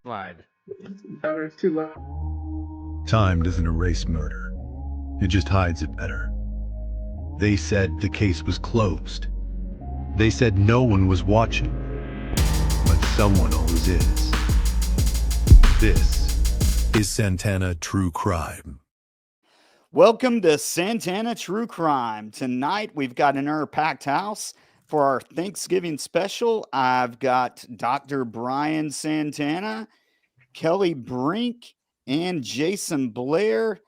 Slide. No, it's too low. Time doesn't erase murder, it just hides it better. They said the case was closed. They said no one was watching, but someone always is. This is Santana True Crime. Welcome to Santana True Crime. Tonight we've got another packed house for our Thanksgiving special. I've got Dr. Brian Santana, Kelli Brink, and Jayson Blair.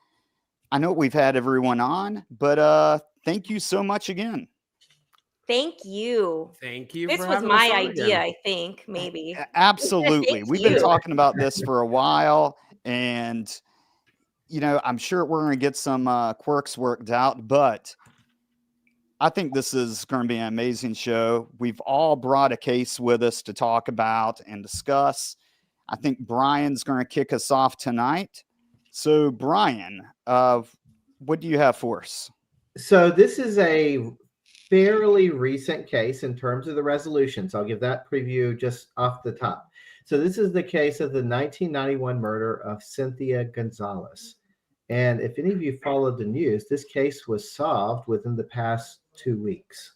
I know we've had everyone on, but thank you so much again. Thank you. Thank you. This for was having my us on idea, again. I think, maybe. Absolutely. Thank We've been you. talking about this for a while, and I'm sure we're going to get some quirks worked out, but I think this is going to be an amazing show. We've all brought a case with us to talk about and discuss. I think Brian's going to kick us off tonight. So, Brian, what do you have for us? So this is a fairly recent case in terms of the resolutions. I'll give that preview just off the top. So this is the case of the 1991 murder of Cynthia Gonzalez. And if any of you followed the news, this case was solved within the past 2 weeks.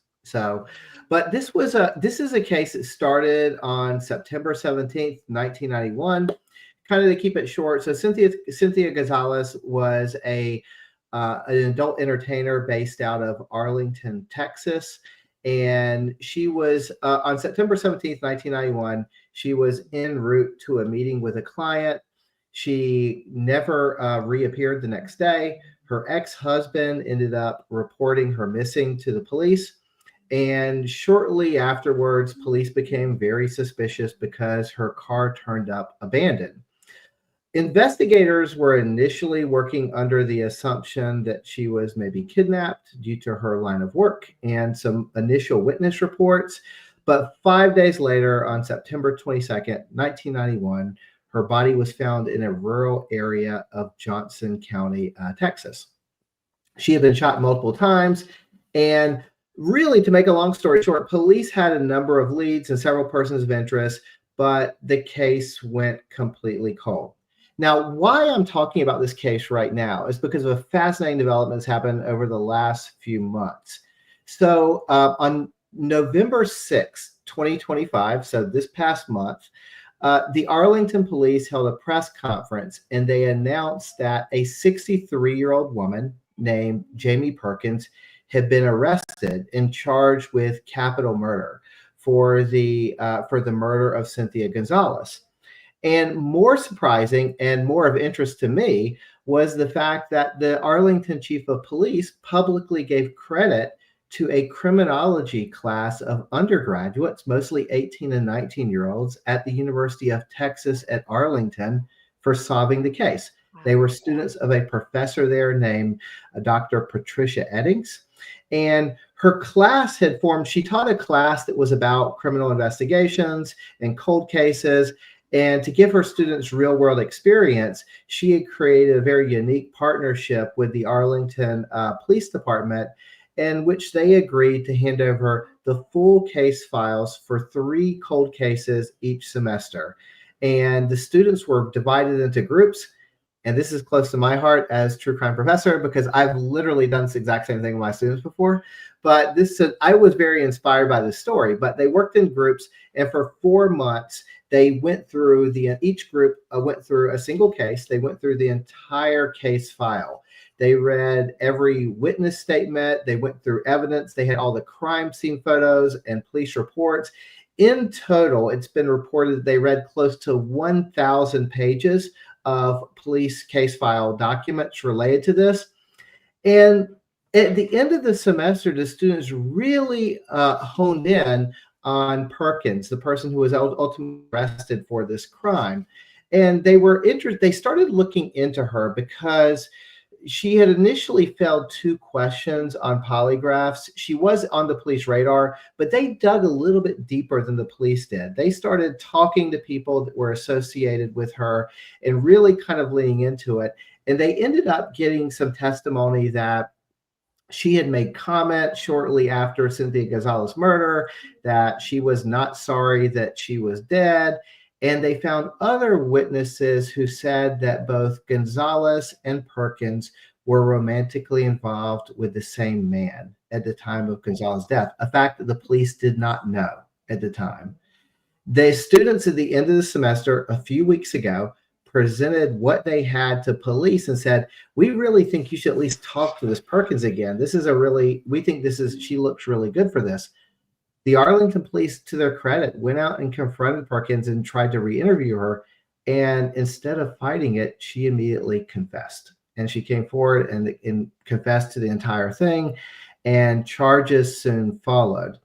But this is a case that started on September 17th, 1991. Kind of to keep it short, so Cynthia Gonzalez was an adult entertainer based out of Arlington, Texas. And she was on September 17th, 1991, she was en route to a meeting with a client. She never reappeared the next day. Her ex-husband ended up reporting her missing to the police. And shortly afterwards, police became very suspicious because her car turned up abandoned. Investigators were initially working under the assumption that she was maybe kidnapped due to her line of work and some initial witness reports. But 5 days later, on September 22nd, 1991, her body was found in a rural area of Johnson County, Texas. She had been shot multiple times. And really, to make a long story short, police had a number of leads and several persons of interest, but the case went completely cold. Now, why I'm talking about this case right now is because of a fascinating development that's happened over the last few months. So on November 6th, 2025, so this past month, the Arlington police held a press conference and they announced that a 63-year-old woman named Jamie Perkins had been arrested and charged with capital murder for the murder of Cynthia Gonzalez. And more surprising and more of interest to me was the fact that the Arlington chief of police publicly gave credit to a criminology class of undergraduates, mostly 18 and 19-year-olds at the University of Texas at Arlington, for solving the case. They were students of a professor there named Dr. Patricia Eddings. And her class had formed, she taught a class that was about criminal investigations and cold cases. And to give her students real world experience, she had created a very unique partnership with the Arlington Police Department, in which they agreed to hand over the full case files for 3 cold cases each semester. And the students were divided into groups. And this is close to my heart as true crime professor because I've literally done this exact same thing with my students before. But I was very inspired by this story. But they worked in groups, and for 4 months, they went through each group went through a single case. They went through the entire case file. They read every witness statement. They went through evidence. They had all the crime scene photos and police reports. In total, it's been reported that they read close to 1,000 pages of police case file documents related to this. And at the end of the semester, the students really honed in on Perkins, the person who was ultimately arrested for this crime. And they were interested, they started looking into her because she had initially failed 2 questions on polygraphs. She was on the police radar, but they dug a little bit deeper than the police did. They started talking to people that were associated with her and really kind of leaning into it. And they ended up getting some testimony that she had made comments shortly after Cynthia Gonzalez's murder that she was not sorry that she was dead. And they found other witnesses who said that both Gonzalez and Perkins were romantically involved with the same man at the time of Gonzalez's death, a fact that the police did not know at the time. The students at the end of the semester, a few weeks ago, presented what they had to police and said, we really think you should at least talk to this Perkins again. We think she looks really good for this. The Arlington police, to their credit, went out and confronted Perkins and tried to re-interview her. And instead of fighting it, she immediately confessed. And she came forward and confessed to the entire thing, and charges soon followed.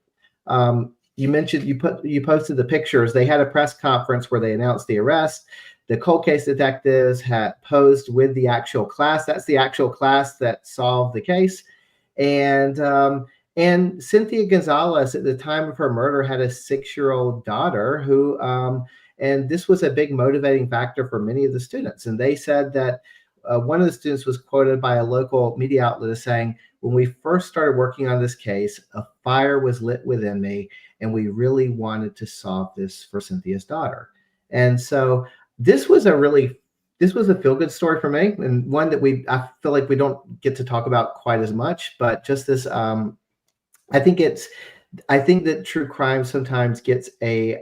You mentioned you posted the pictures. They had a press conference where they announced the arrest. The cold case detectives had posed with the actual class. That's the actual class that solved the case. And Cynthia Gonzalez, at the time of her murder, had a 6-year-old daughter who, and this was a big motivating factor for many of the students. And they said that one of the students was quoted by a local media outlet as saying, when we first started working on this case, a fire was lit within me, and we really wanted to solve this for Cynthia's daughter. And so this was a feel-good story for me, and one that I feel like we don't get to talk about quite as much, but just this, I think that true crime sometimes gets a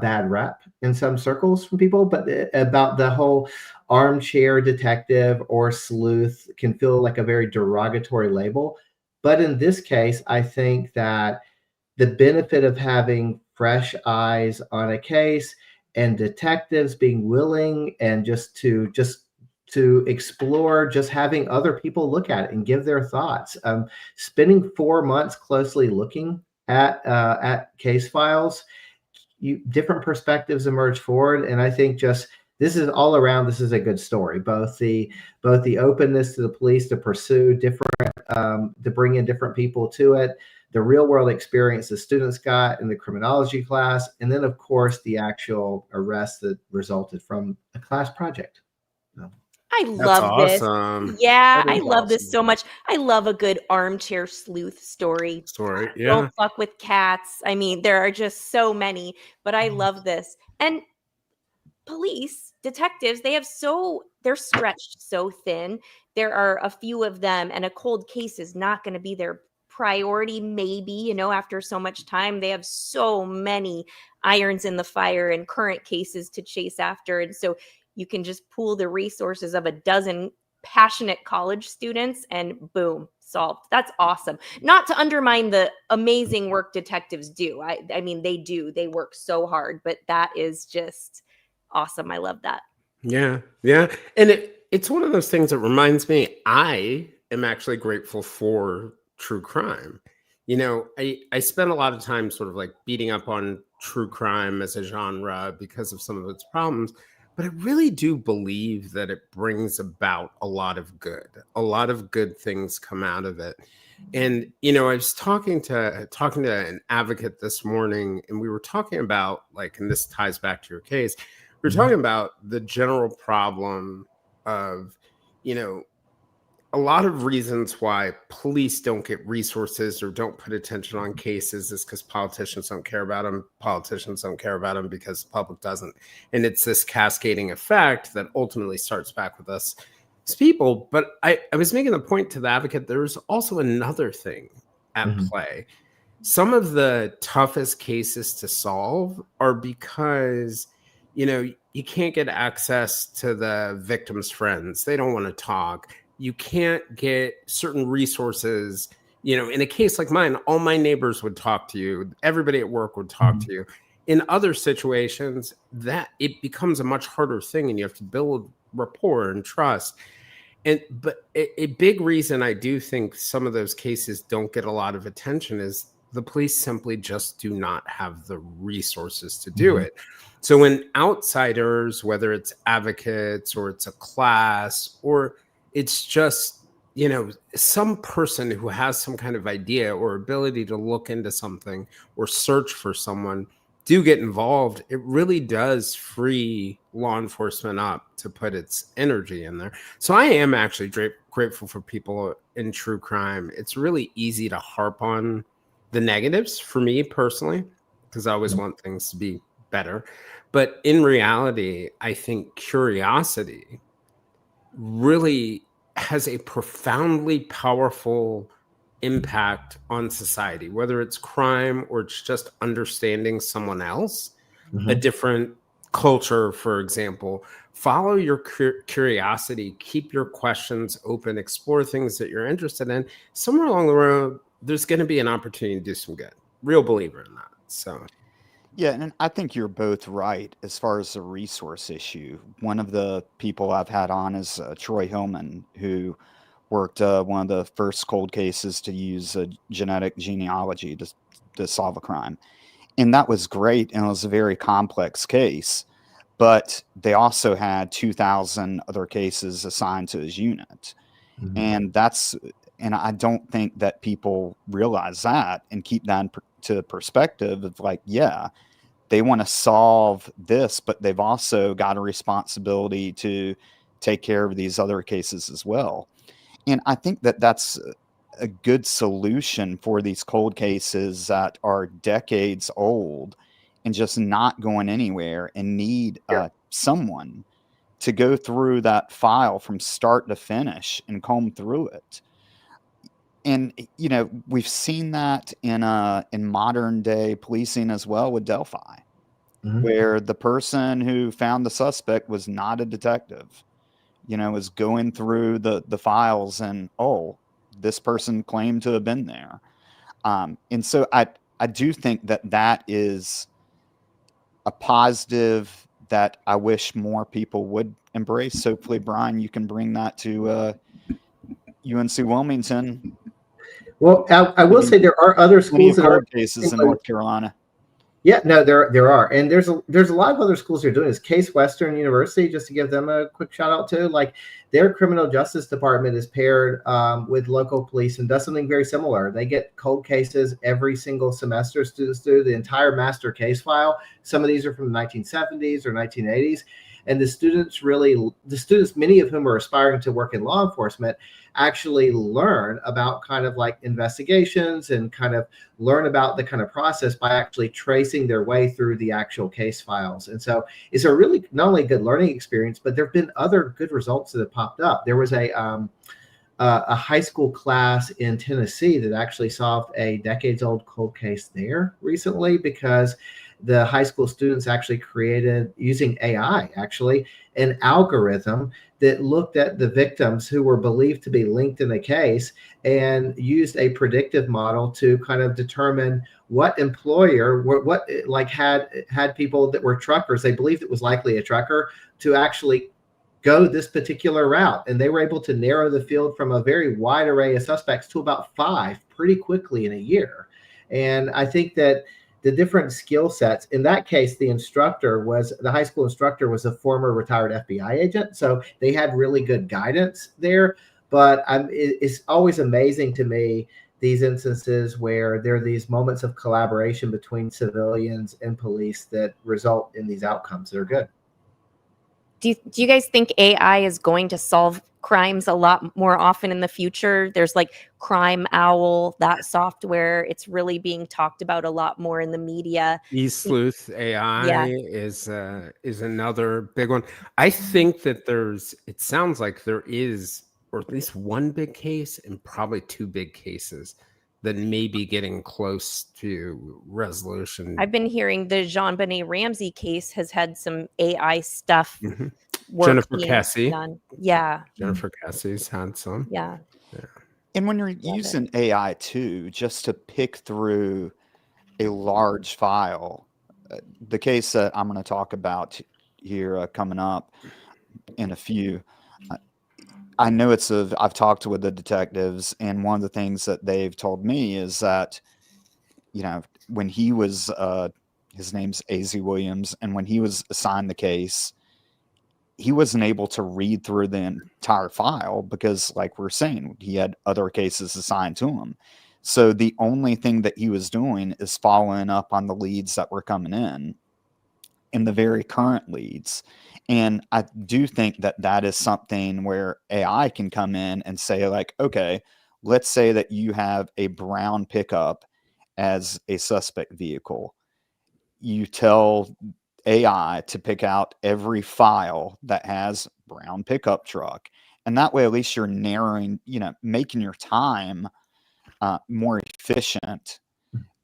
bad rep in some circles from people, but about the whole armchair detective or sleuth can feel like a very derogatory label. But in this case, I think that the benefit of having fresh eyes on a case and detectives being willing and just to explore, just having other people look at it and give their thoughts. Spending 4 months closely looking at case files, different perspectives emerge forward, and I think this is all around. This is a good story. Both the openness to the police to pursue different, to bring in different people to it, the real world experience the students got in the criminology class, and then of course the actual arrest that resulted from a class project. So. I That's love this. awesome. Yeah, That I is love this awesome. so much. I love a good armchair sleuth story. Story, yeah. Don't fuck with cats. I mean, there are just so many, but I love this. And police, detectives, they're stretched so thin. There are a few of them, and a cold case is not going to be their priority, maybe, after so much time. They have so many irons in the fire and current cases to chase after. And so you can just pool the resources of a dozen passionate college students and boom, solved. That's awesome. Not to undermine the amazing work detectives do. I mean, they do. They work so hard, but that is just awesome. I love that. Yeah, yeah. And it's one of those things that reminds me, I am actually grateful for true crime. I spent a lot of time sort of like beating up on true crime as a genre because of some of its problems. But I really do believe that it brings about a lot of good. A lot of good things come out of it. And, I was talking to an advocate this morning, and we were talking about, and this ties back to your case, we were talking about the general problem of, a lot of reasons why police don't get resources or don't put attention on cases is because politicians don't care about them. Politicians don't care about them because the public doesn't. And it's this cascading effect that ultimately starts back with us as people. But I was making the point to the advocate, there's also another thing at play. Some of the toughest cases to solve are because, you can't get access to the victim's friends. They don't want to talk. You can't get certain resources. In a case like mine, all my neighbors would talk to you. Everybody at work would talk to you. In other situations, that it becomes a much harder thing, and you have to build rapport and trust. But a big reason I do think some of those cases don't get a lot of attention is the police simply just do not have the resources to do it. So when outsiders, whether it's advocates or it's a class or it's just, some person who has some kind of idea or ability to look into something or search for someone, do get involved, it really does free law enforcement up to put its energy in there. So I am actually grateful for people in true crime. It's really easy to harp on the negatives for me personally, because I always want things to be better. But in reality, I think curiosity really has a profoundly powerful impact on society, whether it's crime or it's just understanding someone else, a different culture, for example. Follow your curiosity, keep your questions open, explore things that you're interested in. Somewhere along the road, there's going to be an opportunity to do some good. Real believer in that. So, Yeah, and I think you're both right as far as the resource issue. One of the people I've had on is Troy Hillman, who worked one of the first cold cases to use genetic genealogy to solve a crime. And that was great, and it was a very complex case. But they also had 2,000 other cases assigned to his unit. And and I don't think that people realize that and keep that to perspective of like, yeah, they want to solve this, but they've also got a responsibility to take care of these other cases as well. And I think that that's a good solution for these cold cases that are decades old and just not going anywhere and need someone to go through that file from start to finish and comb through it. And we've seen that in modern day policing as well with Delphi, where the person who found the suspect was not a detective, was going through the files and, oh, this person claimed to have been there. And so I do think that is a positive that I wish more people would embrace. Hopefully, Brian, you can bring that to UNC Wilmington. Well, I will say there are other schools that are cases in North Carolina. Yeah, no, there are, and there's a lot of other schools that are doing this. Case Western University, just to give them a quick shout out to, like their criminal justice department is paired with local police and does something very similar. They get cold cases every single semester. Students do the entire master case file. Some of these are from the 1970s or 1980s, and the students, many of whom are aspiring to work in law enforcement, actually learn about kind of like investigations and kind of learn about the kind of process by actually tracing their way through the actual case files. And so it's a really not only good learning experience, but there have been other good results that have popped up. There was a high school class in Tennessee that actually solved a decades-old cold case there recently because the high school students actually created, using AI, actually, an algorithm that looked at the victims who were believed to be linked in the case and used a predictive model to kind of determine what employer, had people that were truckers. They believed it was likely a trucker to actually go this particular route. And they were able to narrow the field from a very wide array of suspects to about 5 pretty quickly in a year. And I think that the different skill sets in that case, the high school instructor was a former retired FBI agent. So they had really good guidance there. But it's always amazing to me, these instances where there are these moments of collaboration between civilians and police that result in these outcomes that are good. Do you guys think AI is going to solve crimes a lot more often in the future? There's like Crime Owl, that software. It's really being talked about a lot more in the media. eSleuth AI is another big one. I think that it sounds like there is, or at least one big case and probably 2 big cases that may be getting close to resolution. I've been hearing the JonBenet Ramsey case has had some AI stuff. Jennifer Cassie. Done. Yeah. Jennifer Cassie's had some. Yeah. And when you're using AI too, just to pick through a large file, the case that I'm going to talk about here coming up in a few, I know I've talked with the detectives, and one of the things that they've told me is that, when he was, his name's A.Z. Williams, and when he was assigned the case, he wasn't able to read through the entire file because, like we're saying, he had other cases assigned to him. So the only thing that he was doing is following up on the leads that were coming in the very current leads. And I do think that is something where AI can come in and say, like, okay, let's say that you have a brown pickup as a suspect vehicle. You tell AI to pick out every file that has brown pickup truck. And that way, at least you're narrowing, making your time more efficient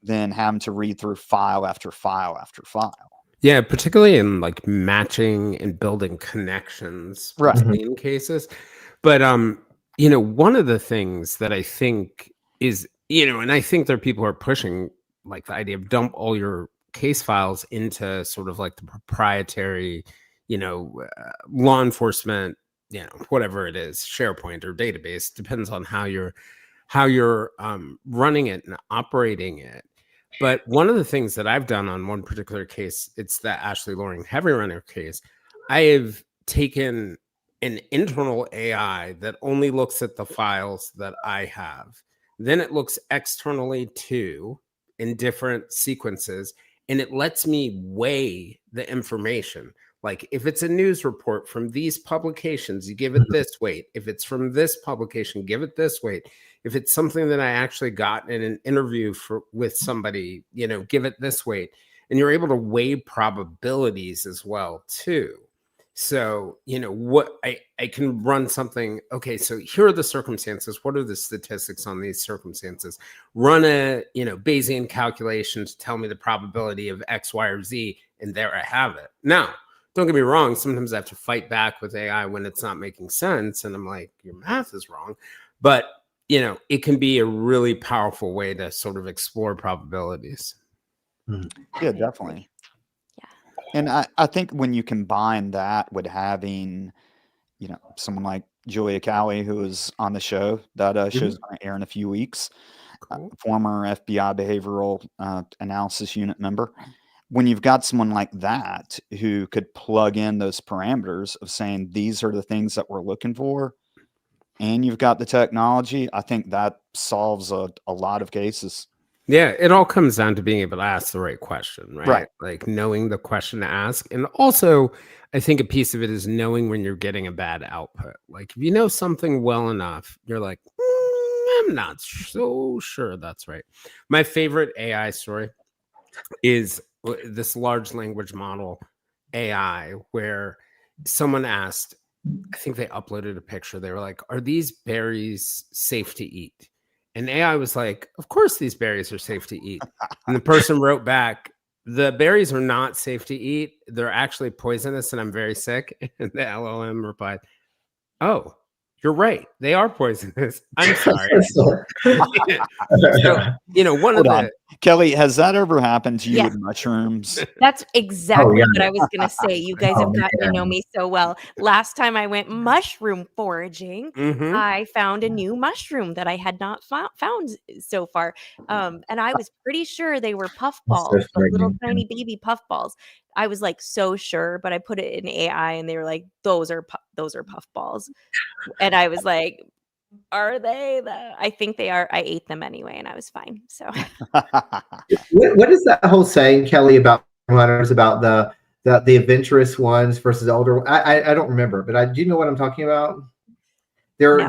than having to read through file after file after file. Yeah, particularly in like matching and building connections Right. between cases. But one of the things that I think is, and I think there are people who are pushing like the idea of dump all your case files into sort of like the proprietary, law enforcement, whatever it is, SharePoint or database, depends on how you're running it and operating it. But one of the things that I've done on one particular case, it's the Ashley Loring Heavy Runner case. I have taken an internal AI that only looks at the files that I have. Then it looks externally too in different sequences, and it lets me weigh the information. Like if it's a news report from these publications, you give it this weight. If it's from this publication, give it this weight. If it's something that I actually got in an interview with somebody, give it this weight. And you're able to weigh probabilities as well too. So, what I can run something. Okay, so here are the circumstances. What are the statistics on these circumstances? Run a, Bayesian calculation to tell me the probability of X, Y, or Z. And there I have it. Now, don't get me wrong. Sometimes I have to fight back with AI when it's not making sense. And I'm like, your math is wrong. But, it can be a really powerful way to sort of explore probabilities. Yeah, definitely. And I think when you combine that with having, someone like Julia Cowie, who is on the show, that show's going to air in a few weeks, former FBI behavioral analysis unit member. When you've got someone like that who could plug in those parameters of saying, these are the things that we're looking for, and you've got the technology, I think that solves a lot of cases. Yeah, it all comes down to being able to ask the right question, right? Right. Like knowing the question to ask. And also, I think a piece of it is knowing when you're getting a bad output. Like if you know something well enough, you're like, I'm not so sure that's right. My favorite AI story is this large language model AI where someone asked, I think they uploaded a picture. They were like, are these berries safe to eat? And AI was like, of course these berries are safe to eat. And the person wrote back, the berries are not safe to eat. They're actually poisonous and I'm very sick. And the LLM replied, oh, you're right. They are poisonous. I'm sorry. So, one of the... Kelli, has that ever happened to you with mushrooms? That's exactly what I was going to say. You guys have gotten to know me so well. Last time I went mushroom foraging, I found a new mushroom that I had not found so far. And I was pretty sure they were puffballs, little tiny baby puffballs. I was like so sure, but I put it in AI and they were like, those are puffballs. And I was like, are they? I think they are. I ate them anyway, and I was fine. So, what is that whole saying, Kelli, about runners, about the adventurous ones versus older? I don't remember, but do you know what I'm talking about? There are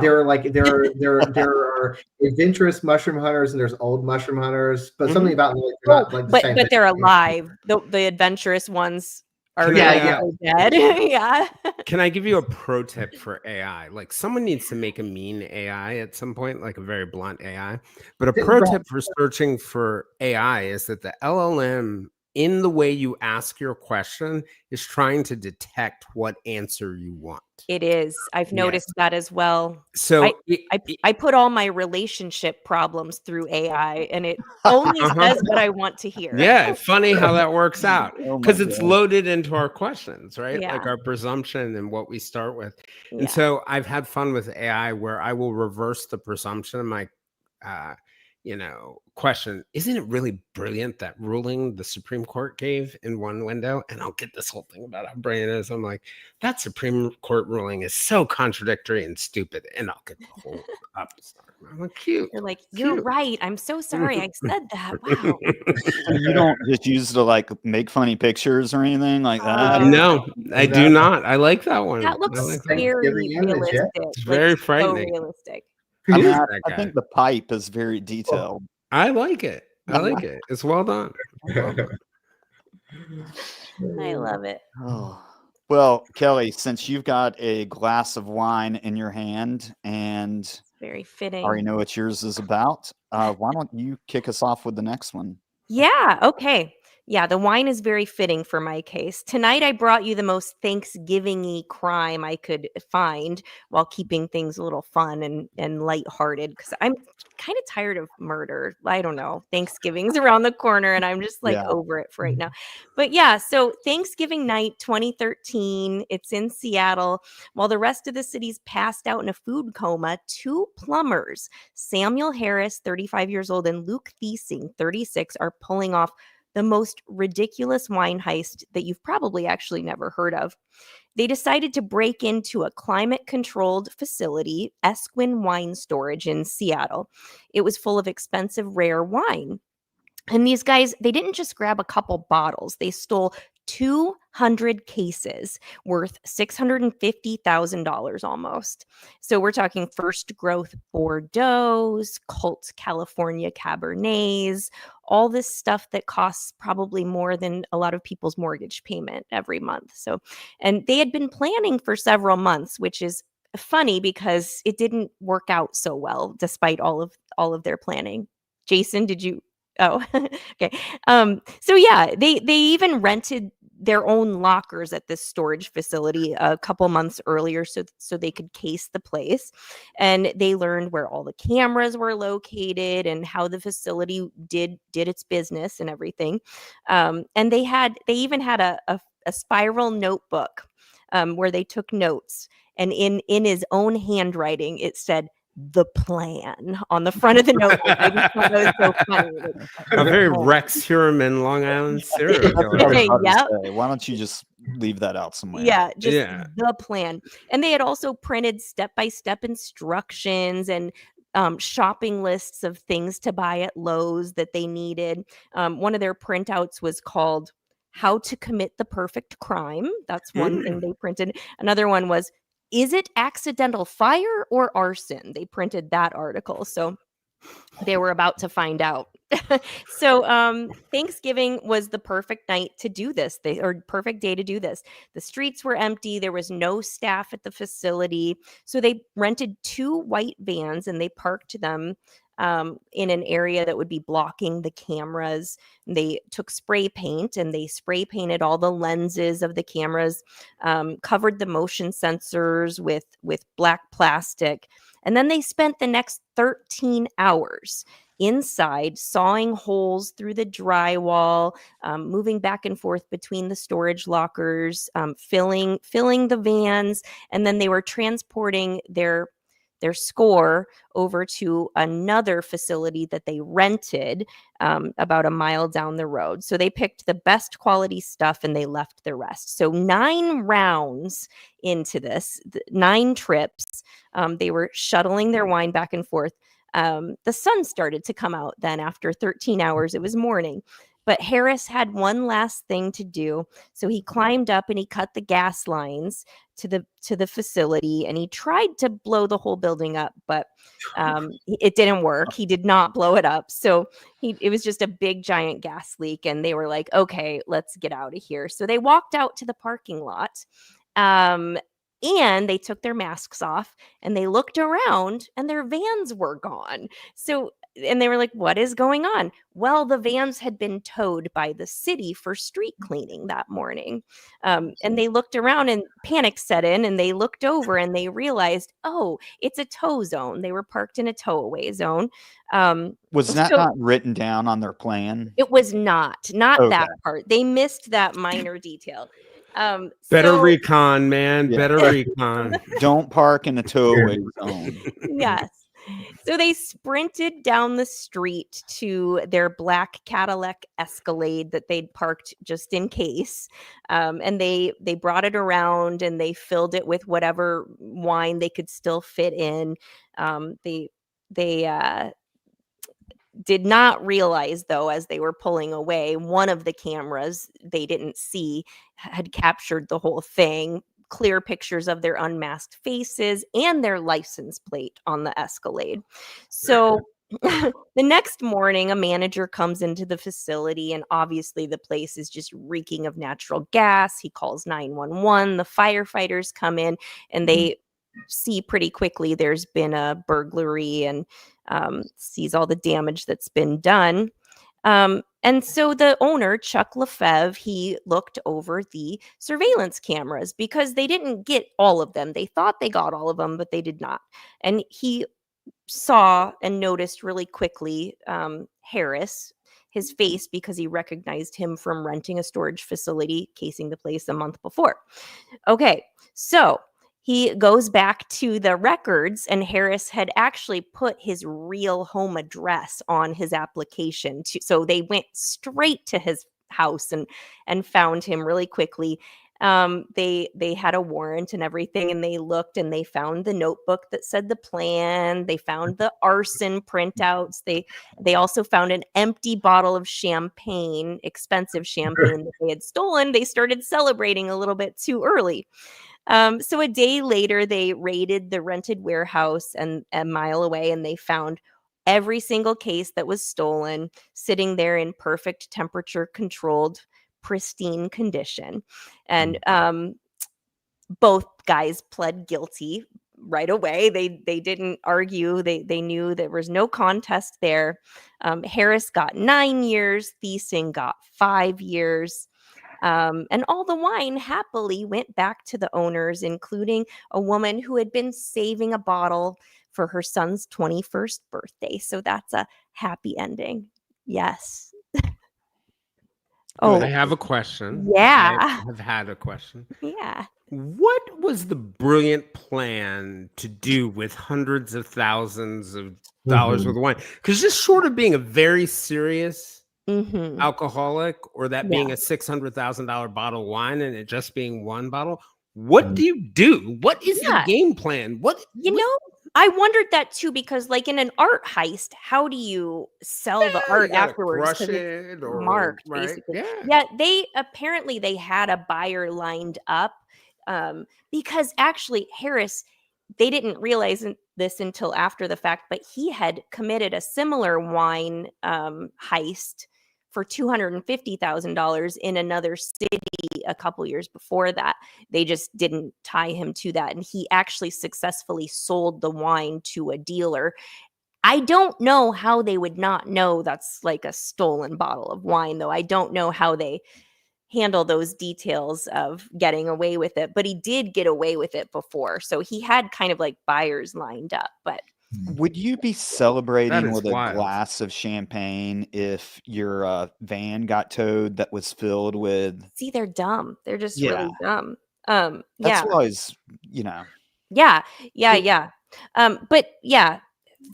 adventurous mushroom hunters and there's old mushroom hunters, but something about but they're alive. The adventurous ones are dead. Yeah. Can I give you a pro tip for AI? Like someone needs to make a mean AI at some point, like a very blunt AI. But a pro tip for searching for AI is that the LLM, in the way you ask your question, is trying to detect what answer you want. It is. I've noticed that as well. So I put all my relationship problems through AI and it only says what I want to hear. Yeah, funny how that works out because it's loaded into our questions, right? Like our presumption and what we start with. Yeah. And so I've had fun with AI where I will reverse the presumption of my question. Isn't it really brilliant that ruling the Supreme Court gave in one window? And I'll get this whole thing about how brilliant it is. I'm like, that Supreme Court ruling is so contradictory and stupid. And I'll get the whole up. I'm like, cute. You're like, you're right. I'm so sorry I said that. Wow. You don't just use it to like make funny pictures or anything like that? No, I do not. I like that one. That looks very realistic. It's very frightening. So realistic. I think the pipe is very detailed. I like it. I like it. It's well done. I love it. Oh. Well, Kelly, since you've got a glass of wine in your hand and Very I fitting. already know what yours is about, why don't you kick us off with the next one? Yeah. Okay. Yeah. The wine is very fitting for my case. Tonight, I brought you the most Thanksgiving-y crime I could find while keeping things a little fun and lighthearted because I'm kind of tired of murder. I don't know. Thanksgiving's around the corner and I'm just like Yeah. over it for right now. But yeah, so Thanksgiving night 2013, it's in Seattle. While the rest of the city's passed out in a food coma, two plumbers, Samuel Harris, 35 years old, and Luke Thiesing, 36, are pulling off the most ridiculous wine heist that you've probably actually never heard of. They decided to break into a climate-controlled facility, Esquin Wine Storage in Seattle. It was full of expensive, rare wine. And these guys, they didn't just grab a couple bottles. They stole 200 cases worth $650,000 almost. So we're talking first growth Bordeaux's, cult California Cabernets, all this stuff that costs probably more than a lot of people's mortgage payment every month. So, and they had been planning for several months, which is funny because it didn't work out so well despite all of their planning. Jason, did you? Oh, okay. So yeah, they even rented their own lockers at this storage facility a couple months earlier so they could case the place. And they learned where all the cameras were located and how the facility did its business and everything. And they even had a spiral notebook where they took notes. And in his own handwriting, it said the plan on the front of the notebook. I just thought that was so funny. A very Rex Heuermann Long Island serial That's what I killer. was about to Yep. say. Why don't you just leave that out somewhere? Yeah, just Yeah. the plan. And they had also printed step-by-step instructions and shopping lists of things to buy at Lowe's that they needed. One of their printouts was called How to Commit the Perfect Crime. That's one thing they printed. Another one was, Is it accidental fire or arson? They printed that article. So they were about to find out. So Thanksgiving was the perfect night to do this, or perfect day to do this. The streets were empty. There was no staff at the facility. So they rented two white vans and they parked them in an area that would be blocking the cameras. They took spray paint and they spray painted all the lenses of the cameras, covered the motion sensors with black plastic. And then they spent the next 13 hours inside, sawing holes through the drywall, moving back and forth between the storage lockers, filling the vans, and then they were transporting their score over to another facility that they rented about a mile down the road. So they picked the best quality stuff and they left the rest. So 9 rounds into this, 9 trips, they were shuttling their wine back and forth. The sun started to come out then after 13 hours. It was morning. But Harris had one last thing to do. So he climbed up and he cut the gas lines to the facility and he tried to blow the whole building up, but it didn't work. He did not blow it up. So it was just a big giant gas leak and they were like, okay, let's get out of here. So they walked out to the parking lot. And they took their masks off and they looked around and their vans were gone. So, and they were like, what is going on? Well, the vans had been towed by the city for street cleaning that morning. And they looked around and panic set in and they looked over and they realized, oh, it's a tow zone. They were parked in a tow away zone. Was that not written down on their plan? It was not Okay. that part. They missed that minor detail. Better recon, man. Yeah. Better recon. Don't park in a towaway zone. Yes. So they sprinted down the street to their black Cadillac Escalade that they'd parked just in case. And they brought it around and they filled it with whatever wine they could still fit in. They did not realize, though, as they were pulling away, one of the cameras they didn't see had captured the whole thing. Clear pictures of their unmasked faces and their license plate on the Escalade. So The next morning, a manager comes into the facility, and obviously the place is just reeking of natural gas. He calls 911. The firefighters come in, and they see pretty quickly there's been a burglary, and sees all the damage that's been done. And so the owner, Chuck Lefebvre, he looked over the surveillance cameras because they didn't get all of them. They thought they got all of them, but they did not. And he saw and noticed really quickly Harris, his face, because he recognized him from renting a storage facility casing the place a month before. Okay, so he goes back to the records, and Harris had actually put his real home address on his application. So they went straight to his house and found him really quickly. They had a warrant and everything, and they looked and they found the notebook that said the plan. They found the arson printouts. They also found an empty bottle of champagne, expensive champagne that they had stolen. They started celebrating a little bit too early. So a day later, they raided the rented warehouse and a mile away, and they found every single case that was stolen sitting there in perfect temperature controlled, pristine condition. And both guys pled guilty right away. They didn't argue. They knew there was no contest there. Harris got 9 years. Thiesing got 5 years. And all the wine happily went back to the owners, including a woman who had been saving a bottle for her son's 21st birthday. So that's a happy ending. Yes. I have a question. Yeah. I have had a question. Yeah. What was the brilliant plan to do with hundreds of thousands of dollars worth of wine? Because just short of being a very serious alcoholic, or that being a $600,000 bottle of wine and it just being one bottle, what do you do? What is the game plan? I wondered that too, because like in an art heist, how do you sell the art afterwards? Crush it or marked, right? basically. Yeah, they had a buyer lined up, because actually Harris, they didn't realize this until after the fact, but he had committed a similar wine heist for $250,000 in another city a couple years before that. They just didn't tie him to that, and he actually successfully sold the wine to a dealer. I don't know how they would not know that's like a stolen bottle of wine, though. I don't know how they handle those details of getting away with it, but he did get away with it before. So he had kind of like buyers lined up. But would you be celebrating with a glass of champagne if your van got towed that was filled with? See, they're dumb. They're just really dumb. That's always, Yeah. But yeah,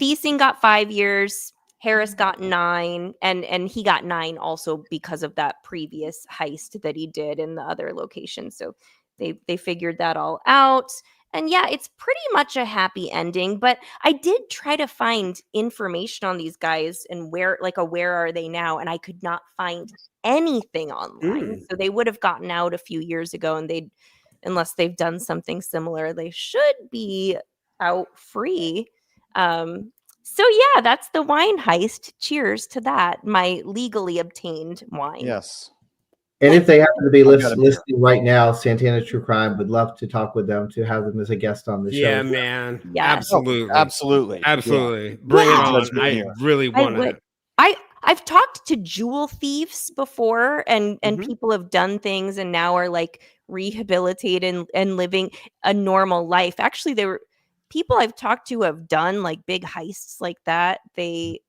Thiesing got 5 years. Harris got 9, and he got 9 also because of that previous heist that he did in the other location. So they figured that all out. And yeah, it's pretty much a happy ending, but I did try to find information on these guys and where are they now? And I could not find anything online. So they would have gotten out a few years ago, and unless they've done something similar, they should be out free. So yeah, that's the wine heist. Cheers to that. My legally obtained wine. Yes. And if they happen to be listening right now, Santana True Crime would love to talk with them, to have them as a guest on the show. Yeah, man. Yes. Absolutely. Yeah. Bring it on. I really want it. I've talked to jewel thieves before, and people have done things and now are like rehabilitated and living a normal life. Actually, there were people I've talked to have done like big heists like that. They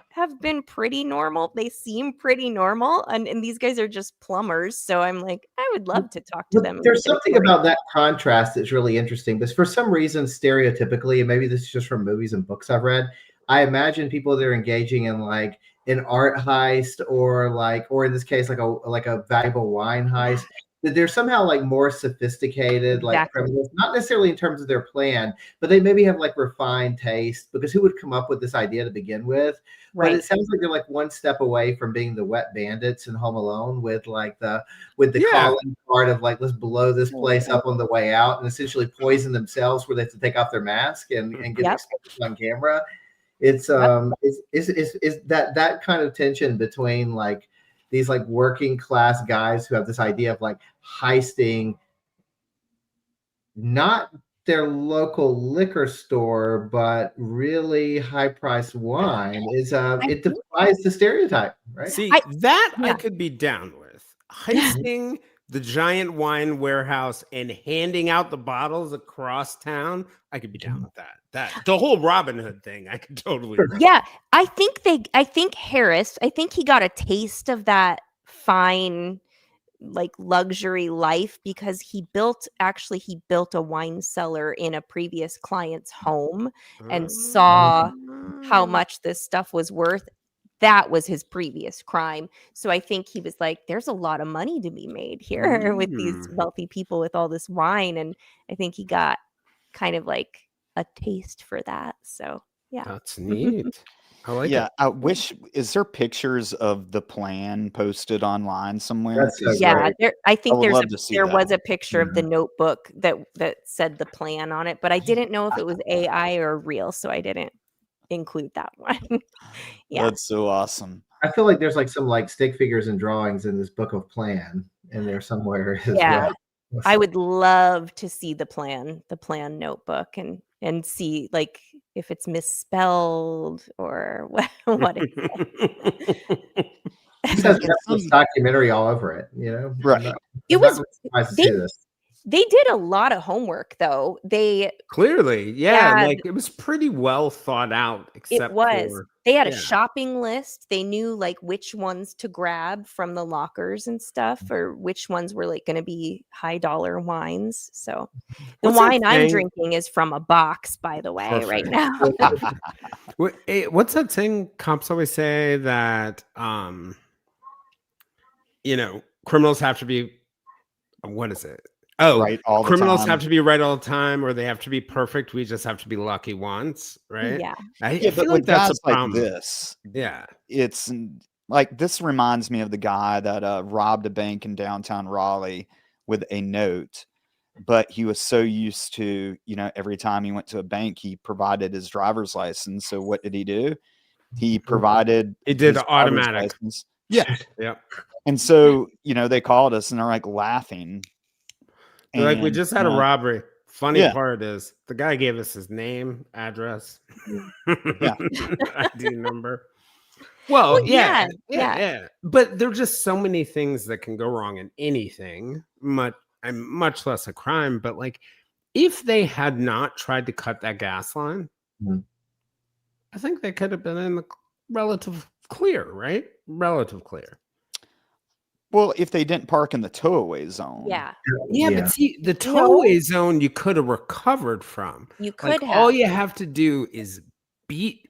have been pretty normal. They seem pretty normal. And these guys are just plumbers. So I'm like, I would love to talk to them. There's something about that contrast that's really interesting. Because for some reason, stereotypically, and maybe this is just from movies and books I've read, I imagine people that are engaging in like an art heist or in this case, like a valuable wine heist, that they're somehow like more sophisticated, like criminals, not necessarily in terms of their plan, but they maybe have like refined taste, because who would come up with this idea to begin with? Right. But it sounds like they're like one step away from being the wet bandits in Home Alone with the calling part of like, let's blow this place up on the way out and essentially poison themselves where they have to take off their mask and get exposed on camera. It's is that kind of tension between like these like working class guys who have this idea of like heisting not their local liquor store, but really high priced wine is it defies the stereotype, right? See, I I could be down with. Heisting the giant wine warehouse and handing out the bottles across town, I could be down with that. The whole Robin Hood thing, I could totally. Yeah, I think Harris, I think he got a taste of that fine, like luxury life because he built a wine cellar in a previous client's home and saw how much this stuff was worth. That was his previous crime. So I think he was like, there's a lot of money to be made here with these wealthy people with all this wine. And I think he got kind of like a taste for that. So yeah. That's neat. I like Yeah, it. I wish. Is there pictures of the plan posted online somewhere? That's so 'Cause Yeah, great. I think would love to see there that. was a picture of the notebook that said the plan on it, but I didn't know if it was AI or real, so I didn't include that one. Yeah. That's so awesome. I feel like there's like some like stick figures and drawings in this book of plan in there somewhere as Yeah. well. I would love to see the plan notebook and see like if it's misspelled or what it It has Netflix documentary all over it, you know? Right. It was Nice to they- see this. They did a lot of homework though. Clearly, yeah, Yeah. like it was pretty well thought out. Except It was. for They had a yeah. shopping list. They knew like which ones to grab from the lockers and stuff, or which ones were like going to be high dollar wines. So the What's that wine I'm thing- drinking is from a box, by the way, right Perfect. now. What's that thing cops always say that criminals have to be, what is it? Oh, Right all the criminals time. have to be right all the time, or they have to be perfect. We just have to be lucky once, right? Yeah. I Yeah, feel but like with that's guys a problem. like this, Yeah. it's like this reminds me of the guy that robbed a bank in downtown Raleigh with a note, but he was so used to, every time he went to a bank, he provided his driver's license. So what did he do? He provided It did his driver's automatic. license. Yeah. Yeah. And so, they called us and they're like laughing. They're like, we And, just had a robbery. Funny Yeah. part is the guy gave us his name, address, ID number. Well, yeah. But there are just so many things that can go wrong in anything, much less a crime. But like, if they had not tried to cut that gas line, I think they could have been in the relative clear, right? Relative clear. Well, if they didn't park in the towaway zone. Yeah. Yeah, but see, the towaway zone you could have recovered from. You could have. All you have to do is beat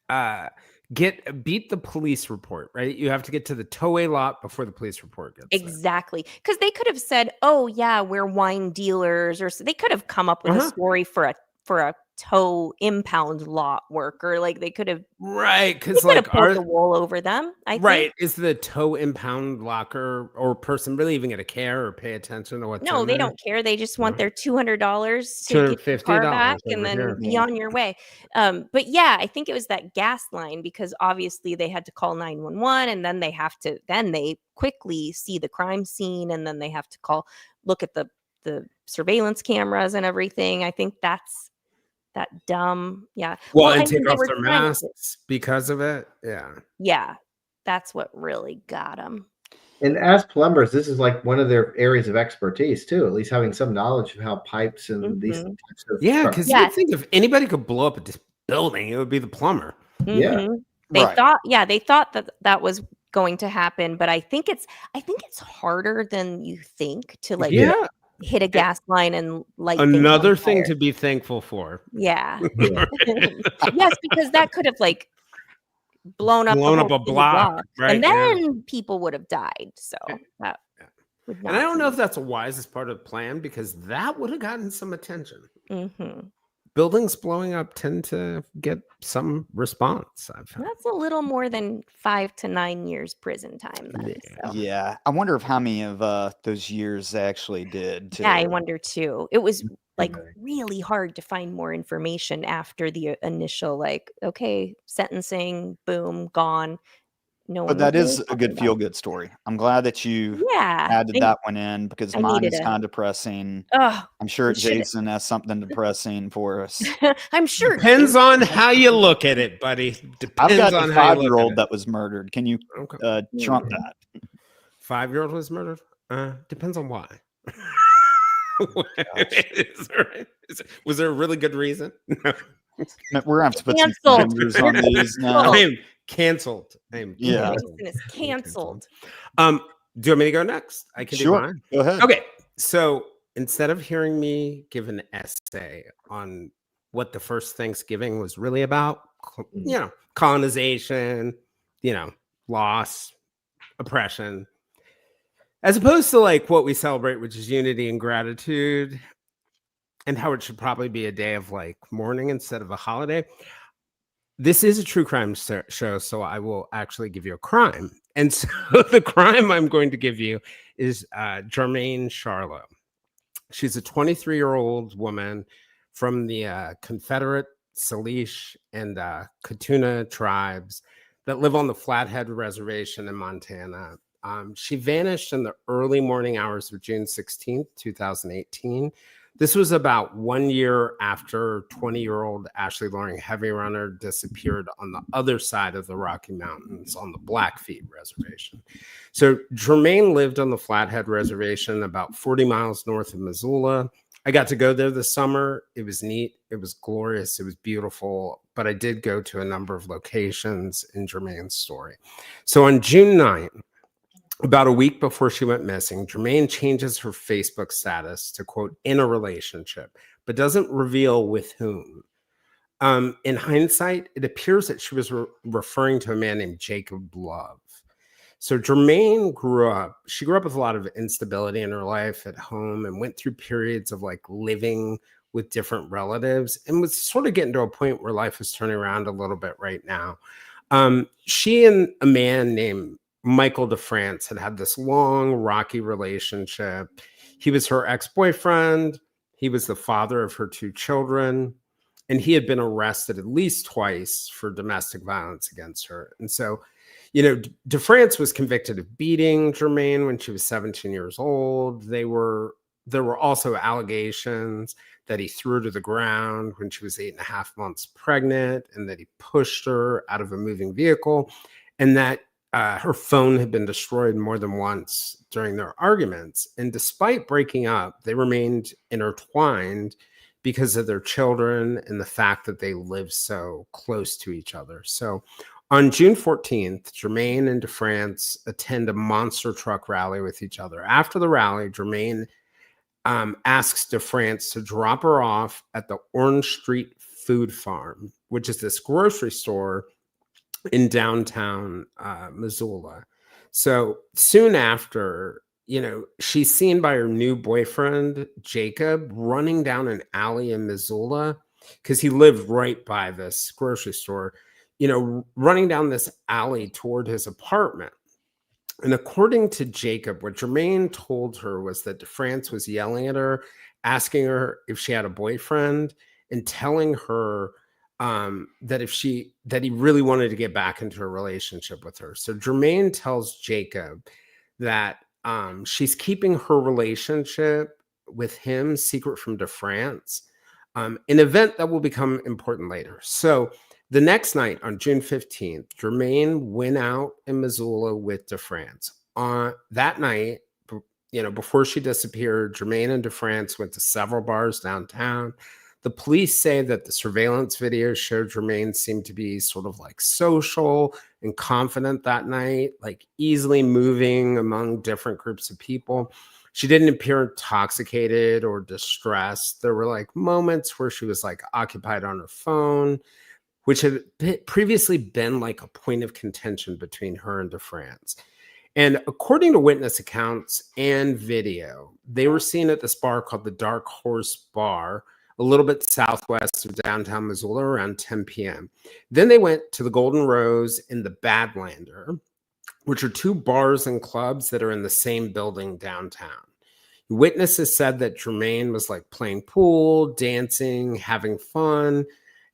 the police report, right? You have to get to the towaway lot before the police report gets there. Exactly. Because they could have said, oh, yeah, we're wine dealers. Or so they could have come up with a story for a tow impound lot worker. Like they could have. Right. They Because could have like pulled the wool over them. I think. right. Is the tow impound locker or person really even going to care or pay attention to what's No, in they there? don't care. They just want their $200 to get your car back and then be on your way. But yeah, I think it was that gas line because obviously they had to call 911 and then they quickly see the crime scene and then they have to look at the surveillance cameras and everything. I think that's that dumb. Yeah. Well, I and mean, take they off were their trying to- masks because of it. Yeah. Yeah. That's what really got them. And as plumbers, this is like one of their areas of expertise too, at least having some knowledge of how pipes and these types of Yeah, because you think if anybody could blow up a building, it would be the plumber. Yeah. They thought that was going to happen, but I think it's harder than you think to like hit a gas line and light another things on thing fire. to be thankful for. Yeah. Yes, because that could have like blown up a block, right? and then people would have died. So that would and I don't know if that's a wisest part of the plan because that would have gotten some attention. Buildings blowing up tend to get some response. I've found. That's a little more than 5 to 9 years prison time. Then, so. Yeah, I wonder if how many of those years they actually did. Too. Yeah, I wonder too. It was like Right. really hard to find more information after the initial, like, okay, sentencing, boom, gone. No But one was that really is a talking good about feel good story. I'm glad that you it. Yeah. added that one in because I mine needed is a kind of depressing. oh, I'm sure we should Jason has something depressing for us. I'm sure Depends Jason on has how you something. look at it, buddy. I've Depends got a on how you look at 5-year-old it. that was murdered. Can you Okay. trump that? 5-year-old was murdered. Depends on why. Gosh. Was there a really good reason? No. We're gonna have to put some Canceled. fingers You're on these now. canceled. I'm canceled. Yeah. Canceled. Jason is I'm canceled. Do you want me to go next? I can do Sure. mine. Go ahead. Okay. So instead of hearing me give an essay on what the first Thanksgiving was really about, colonization, loss, oppression, as opposed to like what we celebrate, which is unity and gratitude, and how it should probably be a day of like mourning instead of a holiday. This is a true crime show, so I will actually give you a crime. And so the crime I'm going to give you is Jermaine Charlo. She's a 23-year-old woman from the Confederate, Salish, and Katuna tribes that live on the Flathead Reservation in Montana. She vanished in the early morning hours of June 16th, 2018. This was about 1 year after 20-year-old Ashley Loring Heavy Runner disappeared on the other side of the Rocky Mountains on the Blackfeet Reservation. So Jermaine lived on the Flathead Reservation about 40 miles north of Missoula. I got to go there this summer. It was neat. It was glorious. It was beautiful. But I did go to a number of locations in Jermaine's story. So on June 9th, about a week before she went missing, Jermaine changes her Facebook status to, quote, in a relationship, but doesn't reveal with whom. In hindsight, it appears that she was referring to a man named Jacob Love. So Jermaine grew up with a lot of instability in her life at home and went through periods of like living with different relatives and was sort of getting to a point where life was turning around a little bit right now. She and a man named Michael DeFrance had this long, rocky relationship. He was her ex-boyfriend. He was the father of her 2 children. And he had been arrested at least twice for domestic violence against her. And so, DeFrance was convicted of beating Jermaine when she was 17 years old. There were also allegations that he threw her to the ground when she was 8.5 months pregnant, and that he pushed her out of a moving vehicle, and that her phone had been destroyed more than once during their arguments. And despite breaking up, they remained intertwined because of their children and the fact that they lived so close to each other. So on June 14th, Jermaine and DeFrance attend a monster truck rally with each other. After the rally, Jermaine asks DeFrance to drop her off at the Orange Street Food Farm, which is this grocery store in downtown Missoula. So soon after, she's seen by her new boyfriend, Jacob, running down an alley in Missoula because he lived right by this grocery store, running down this alley toward his apartment. And according to Jacob, what Jermaine told her was that DeFrance was yelling at her, asking her if she had a boyfriend, and telling her that he really wanted to get back into a relationship with her. So Jermaine tells Jacob that she's keeping her relationship with him secret from DeFrance, an event that will become important later. So the next night on June 15th, Jermaine went out in Missoula with DeFrance. On that night, before she disappeared, Jermaine and DeFrance went to several bars downtown. The police say that the surveillance video showed Jermaine seemed to be sort of like social and confident that night, like easily moving among different groups of people. She didn't appear intoxicated or distressed. There were like moments where she was like occupied on her phone, which had previously been like a point of contention between her and DeFrance. And according to witness accounts and video, they were seen at this bar called the Dark Horse Bar, a little bit southwest of downtown Missoula, around 10 p.m. Then they went to the Golden Rose and the Badlander, which are 2 bars and clubs that are in the same building downtown. Witnesses said that Jermaine was like playing pool, dancing, having fun.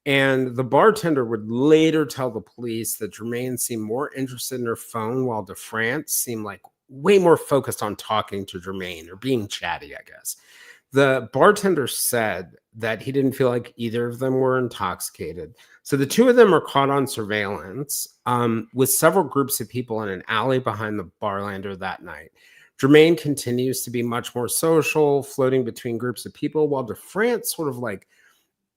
And the bartender would later tell the police that Jermaine seemed more interested in her phone, while DeFrance seemed like way more focused on talking to Jermaine or being chatty, I guess. The bartender said that he didn't feel like either of them were intoxicated. So the two of them are caught on surveillance with several groups of people in an alley behind the Barlander that night. Jermaine continues to be much more social, floating between groups of people, while DeFrance sort of like,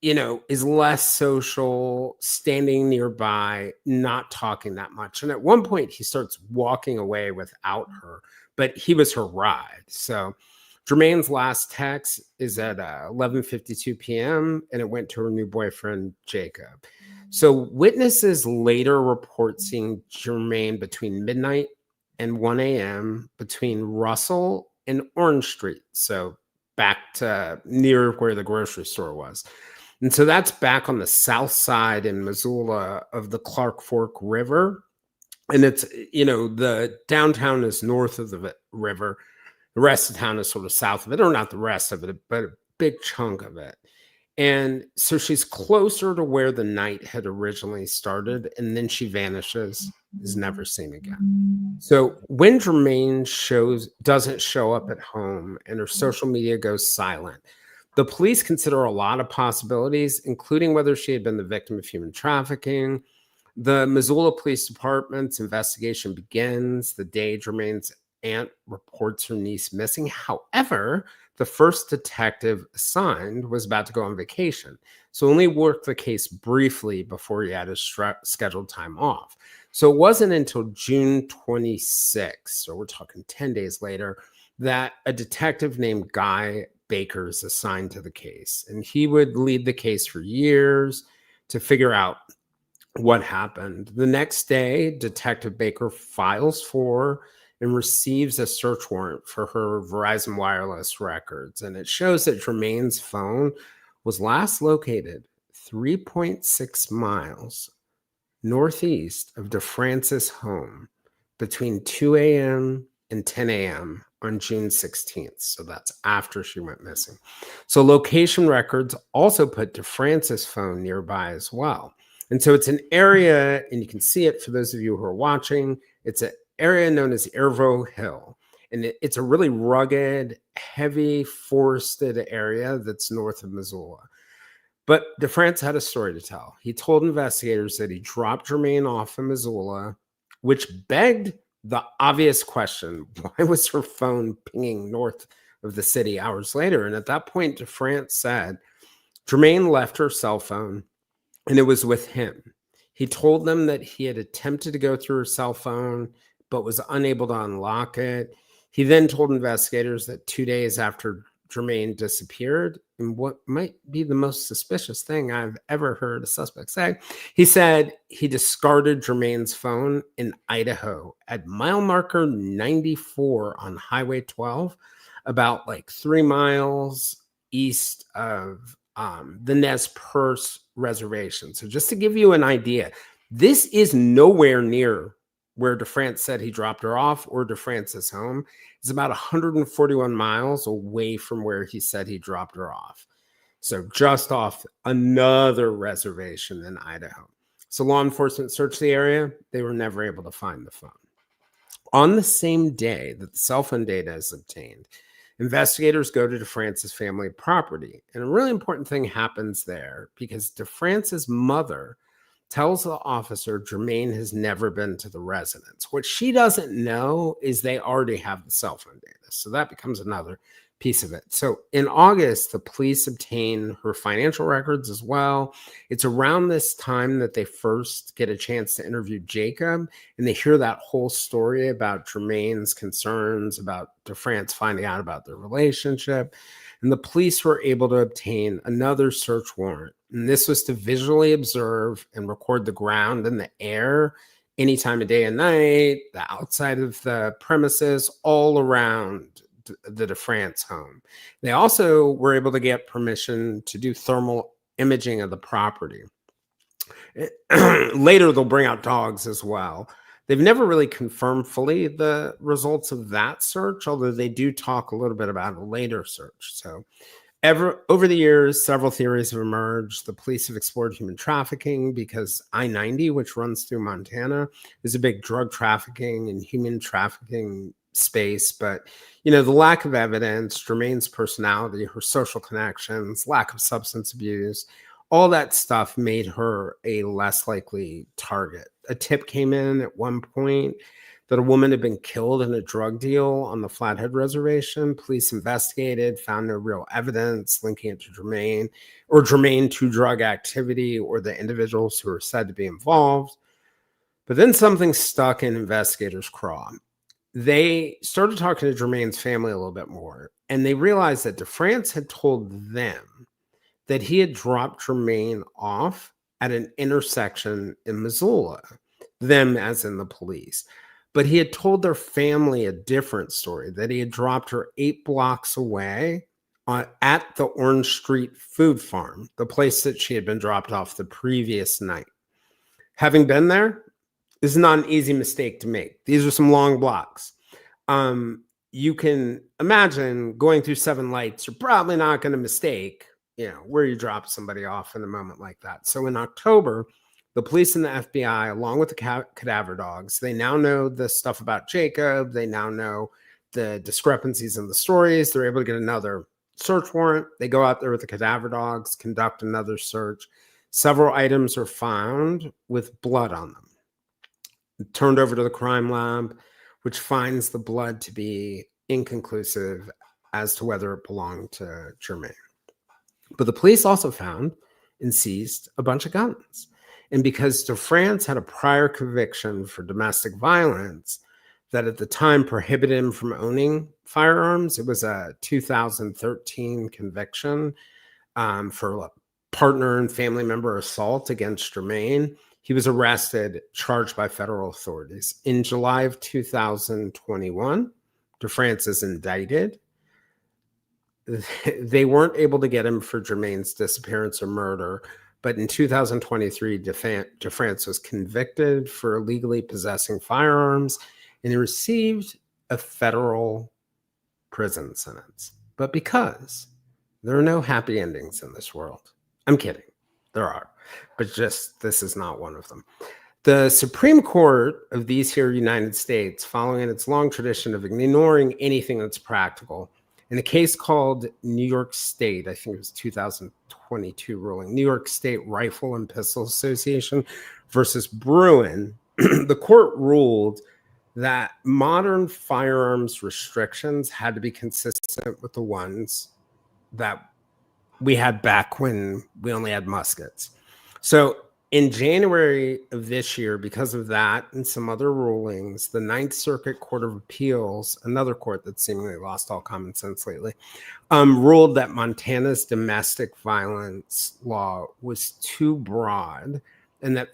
is less social, standing nearby, not talking that much. And at one point, he starts walking away without her, but he was her ride. So Jermaine's last text is at 11:52 p.m., and it went to her new boyfriend, Jacob. So witnesses later report seeing Jermaine between midnight and 1 a.m. between Russell and Orange Street. So back to near where the grocery store was. And so that's back on the south side in Missoula of the Clark Fork River. And it's, the downtown is north of the river. The rest of town is sort of south of it, or not the rest of it, but a big chunk of it. And so she's closer to where the night had originally started, and then she vanishes, is never seen again. So when Jermaine doesn't show up at home and her social media goes silent, the police consider a lot of possibilities, including whether she had been the victim of human trafficking. The Missoula Police Department's investigation begins the day Jermaine's aunt reports her niece missing. However, the first detective assigned was about to go on vacation, so only worked the case briefly before he had his scheduled time off. So it wasn't until June 26th, so we're talking 10 days later, that a detective named Guy Baker is assigned to the case. And he would lead the case for years to figure out what happened. The next day, Detective Baker files for and receives a search warrant for her Verizon Wireless records. And it shows that Jermaine's phone was last located 3.6 miles northeast of DeFrance's home between 2 a.m. and 10 a.m. on June 16th. So that's after she went missing. So location records also put DeFrance's phone nearby as well. And so it's an area, and you can see it for those of you who are watching, it's an area known as Airvo Hill. And it's a really rugged, heavy forested area that's north of Missoula. But DeFrance had a story to tell. He told investigators that he dropped Jermaine off in Missoula, which begged the obvious question: why was her phone pinging north of the city hours later? And at that point, DeFrance said Jermaine left her cell phone and it was with him. He told them that he had attempted to go through her cell phone, but was unable to unlock it. He then told investigators that 2 days after Jermaine disappeared, and what might be the most suspicious thing I've ever heard a suspect say, he said he discarded Jermaine's phone in Idaho at mile marker 94 on Highway 12, about like 3 miles east of the Nez Perce Reservation. So just to give you an idea, this is nowhere near where DeFrance said he dropped her off or DeFrance's home. It's about 141 miles away from where he said he dropped her off. So just off another reservation in Idaho. So law enforcement searched the area. They were never able to find the phone. On the same day that the cell phone data is obtained, investigators go to DeFrance's family property. And a really important thing happens there because DeFrance's mother tells the officer Jermaine has never been to the residence. What she doesn't know is they already have the cell phone data. So that becomes another piece of it. So in August, the police obtain her financial records as well. It's around this time that they first get a chance to interview Jacob, and they hear that whole story about Jermaine's concerns about DeFrance finding out about their relationship. And the police were able to obtain another search warrant. And this was to visually observe and record the ground and the air any time of day and night, the outside of the premises, all around the DeFrance home. They also were able to get permission to do thermal imaging of the property. Later, they'll bring out dogs as well. They've never really confirmed fully the results of that search, although they do talk a little bit about a later search. So over the years, several theories have emerged. The police have explored human trafficking because I-90, which runs through Montana, is a big drug trafficking and human trafficking space. But, the lack of evidence, Jermaine's personality, her social connections, lack of substance abuse, all that stuff made her a less likely target. A tip came in at one point that a woman had been killed in a drug deal on the Flathead Reservation. Police investigated, found no real evidence linking it to Jermaine to drug activity or the individuals who were said to be involved. But then something stuck in investigators' craw. They started talking to Jermaine's family a little bit more, and they realized that DeFrance had told them that he had dropped Jermaine off at an intersection in Missoula, them as in the police. But he had told their family a different story, that he had dropped her 8 blocks away at the Orange Street Food Farm, the place that she had been dropped off the previous night. Having been there, this is not an easy mistake to make. These are some long blocks. You can imagine going through 7 lights, you're probably not going to mistake, where you drop somebody off in a moment like that. So in October, the police and the FBI, along with the cadaver dogs, they now know the stuff about Jacob. They now know the discrepancies in the stories. They're able to get another search warrant. They go out there with the cadaver dogs, conduct another search. Several items are found with blood on them. Turned over to the crime lab, which finds the blood to be inconclusive as to whether it belonged to Jermaine. But the police also found and seized a bunch of guns. And because DeFrance had a prior conviction for domestic violence that at the time prohibited him from owning firearms, it was a 2013 conviction for partner and family member assault against Jermaine. He was arrested, charged by federal authorities. In July of 2021, DeFrance is indicted. They weren't able to get him for Jermaine's disappearance or murder, but in 2023, DeFrance was convicted for illegally possessing firearms, and he received a federal prison sentence. But because there are no happy endings in this world, I'm kidding, there are, but just this is not one of them. The Supreme Court of these here United States, following its long tradition of ignoring anything that's practical, in a case called New York State, I think it was 2022 ruling, New York State Rifle and Pistol Association versus Bruin, the court ruled that modern firearms restrictions had to be consistent with the ones that we had back when we only had muskets. So in January of this year, because of that and some other rulings, the Ninth Circuit Court of Appeals, another court that seemingly lost all common sense lately, ruled that Montana's domestic violence law was too broad, and that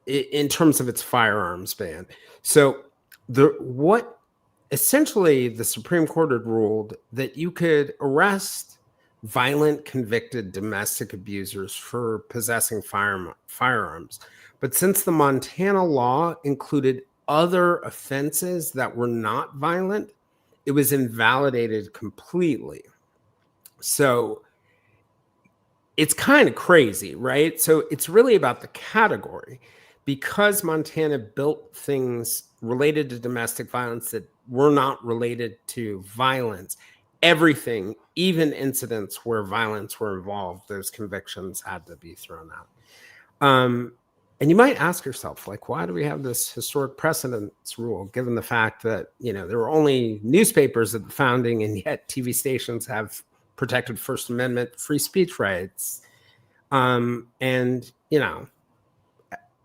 in terms of its firearms ban. So essentially the Supreme Court had ruled that you could arrest violent convicted domestic abusers for possessing firearms. But since the Montana law included other offenses that were not violent, it was invalidated completely. So it's kind of crazy, right? So it's really about the category. Because Montana built things related to domestic violence that were not related to violence, everything, even incidents where violence were involved, those convictions had to be thrown out. And you might ask yourself, why do we have this historic precedence rule, given the fact that, there were only newspapers at the founding, and yet TV stations have protected First Amendment free speech rights.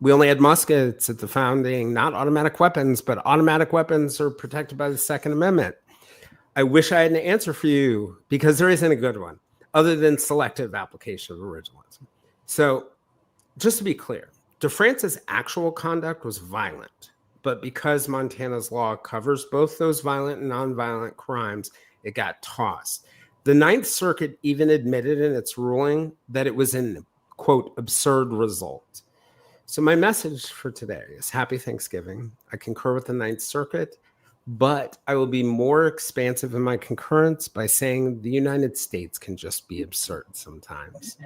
We only had muskets at the founding, not automatic weapons, but automatic weapons are protected by the Second Amendment. I wish I had an answer for you, because there isn't a good one other than selective application of originalism. So just to be clear, DeFrance's actual conduct was violent, but because Montana's law covers both those violent and nonviolent crimes, it got tossed. The Ninth Circuit even admitted in its ruling that it was an, quote, absurd result. So my message for today is happy Thanksgiving. I concur with the Ninth Circuit, but I will be more expansive in my concurrence by saying the United States can just be absurd sometimes.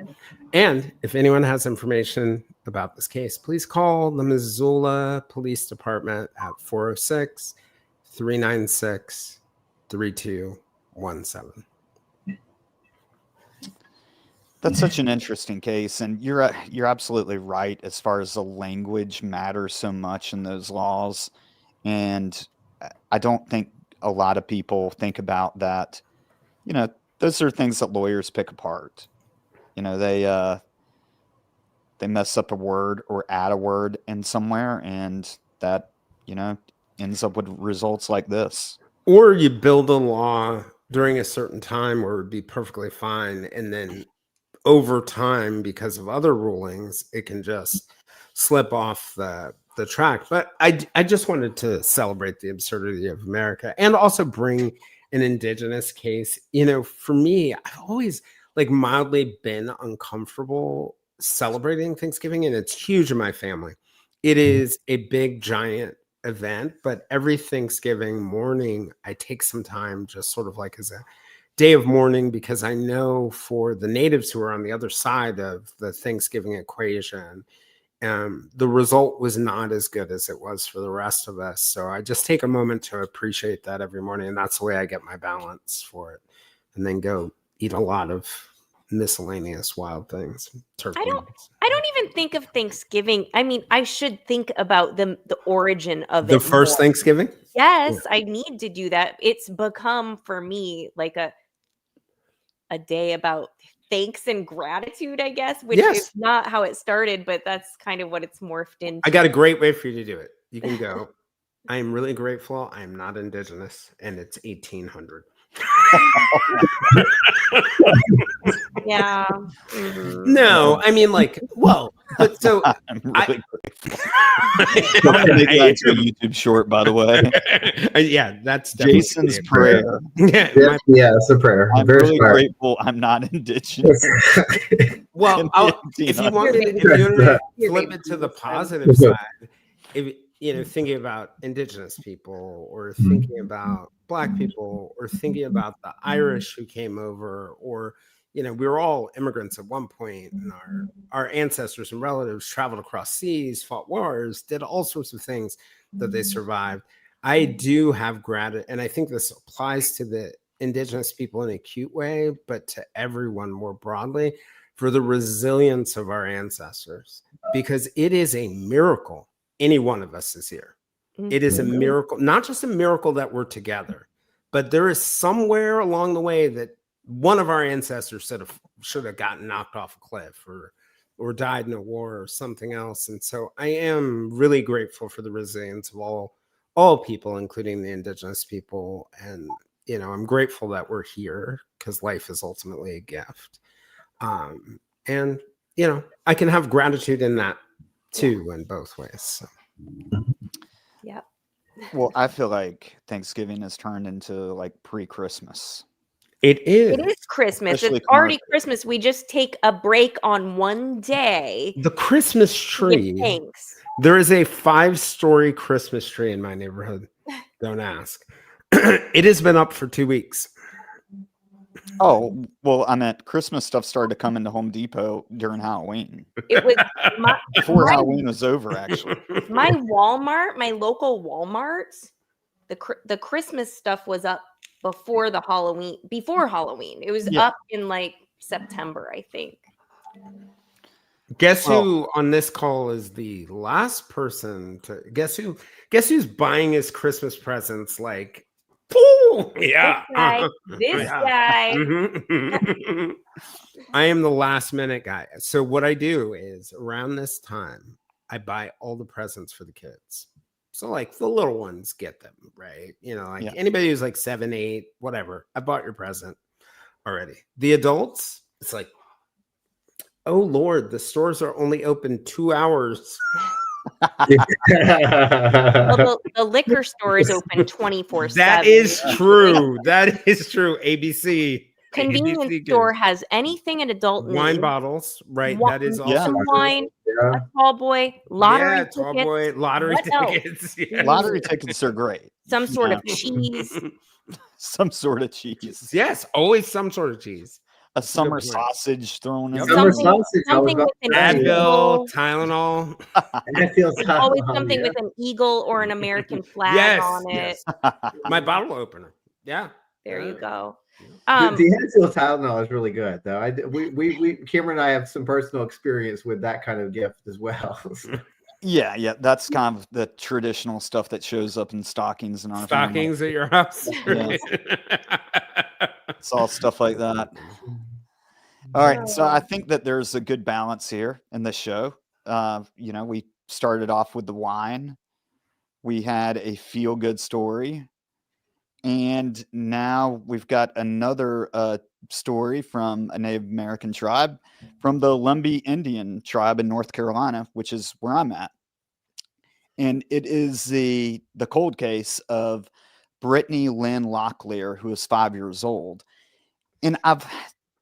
And if anyone has information about this case, please call the Missoula Police Department at 406-396-3217. That's such an interesting case, and you're absolutely right as far as the language matters so much in those laws. And I don't think a lot of people think about that. You know, those are things that lawyers pick apart. You know, they mess up a word or add a word in somewhere, and that, you know, ends up with results like this. Or you build a law during a certain time where it would be perfectly fine, and then over time, because of other rulings, it can just slip off the track. But I just wanted to celebrate the absurdity of America and also bring an Indigenous case. You know, for me, I've always like mildly been uncomfortable celebrating Thanksgiving, and it's huge in my family. It is a big, giant event, but every Thanksgiving morning, I take some time just sort of like as a day of mourning, because I know for the natives who are on the other side of the Thanksgiving equation, the result was not as good as it was for the rest of us. So I just take a moment to appreciate that every morning, and that's the way I get my balance for it, and then go eat a lot of miscellaneous wild things. Turkey. I don't even think of Thanksgiving. I mean, I should think about the origin of The first more. Thanksgiving? Yes, I need to do that. It's become for me like a day about thanks and gratitude, I guess, which is not how it started, but that's kind of what it's morphed into. I got a great way for you to do it. You can go, I am really grateful I am not Indigenous, and it's 1800. Yeah. No, I mean, like, whoa. But so I'm really grateful. I'm gonna make that into a YouTube short, by the way. Yeah, that's definitely Jason's prayer. Yeah, it's a prayer. I'm Very really smart. grateful I'm not Indigenous. Well, if you want to flip it to the positive side, if you know, thinking about Indigenous people, or thinking about Black people, or thinking about the Irish who came over, or you know, we were all immigrants at one point, and our ancestors and relatives traveled across seas, fought wars, did all sorts of things that they survived. I do have gratitude, and I think this applies to the Indigenous people in an acute way, but to everyone more broadly, for the resilience of our ancestors, because it is a miracle any one of us is here. It is a miracle, not just a miracle that we're together, but there is somewhere along the way that one of our ancestors should have gotten knocked off a cliff or died in a war or something else. And so I am really grateful for the resilience of all people, including the Indigenous people. And, you know, I'm grateful that we're here because life is ultimately a gift. And, you know, I can have gratitude in that too, in both ways. So. Yeah. Well, I feel like Thanksgiving has turned into like pre-Christmas. It is. It is Christmas. Especially it's already Christmas. We just take a break on one day. The Christmas tree. Thanks. There is a 5-story Christmas tree in my neighborhood. Don't ask. It has been up for 2 weeks. Oh, well, I meant Christmas stuff started to come into Home Depot during Halloween. It was before Halloween was over, actually. My Walmart, my local Walmart, the Christmas stuff was up before Halloween. It was up in like September, I think. Guess who on this call is the last person to guess who's buying his Christmas presents like yeah. This guy. I am the last minute guy. So what I do is around this time, I buy all the presents for the kids. So like the little ones get them, right? You know, like anybody who's like 7, 8, whatever. I bought your present already. The adults, it's like, oh Lord, the stores are only open 2 hours. Well, the liquor store is open 24/7. That is true. That is true. ABC. convenience ABC store goods. has anything an adult Wine needs. bottles, right? Wine, That is Yeah. also some true. wine, Yeah. a tall boy, lottery Yeah, tall tickets, boy, lottery what else? tickets. Yes. Lottery tickets are great. Some sort Yeah. of cheese. Some sort of cheese. Yes, always some sort of cheese. A That's a good summer point. sausage thrown in Yep. there. Summer Something, sausage. I was something about with to an say. Advil, eagle. Tylenol. That feels Always tough. something Yeah. with an eagle or an American flag Yes, on it. yes. My bottle opener. Yeah. There you Yeah. go. The Advil Tylenol is really good, though. We Cameron and I have some personal experience with that kind of gift as well. Yeah. That's kind of the traditional stuff that shows up in stockings in our family. Stockings at your house. Yeah. It's all stuff like that. All right. So I think that there's a good balance here in this show. We started off with the wine. We had a feel-good story. And now we've got another story from a Native American tribe, from the Lumbee Indian tribe in North Carolina, which is where I'm at. And it is the cold case of Brittany Lynn Locklear, who is 5 years old. And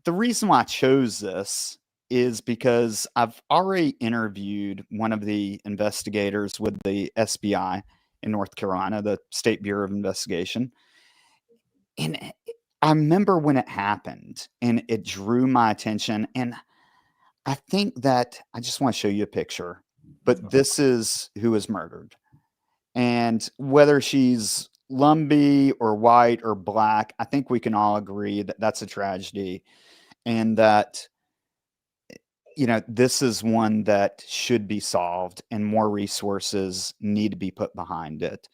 the reason why I chose this is because I've already interviewed one of the investigators with the SBI in North Carolina, the State Bureau of Investigation. And I remember when it happened and it drew my attention. And I think that I just want to show you a picture, but this is who was murdered. And whether she's Lumbee or white or black, I think we can all agree that that's a tragedy. And that, this is one that should be solved and more resources need to be put behind it.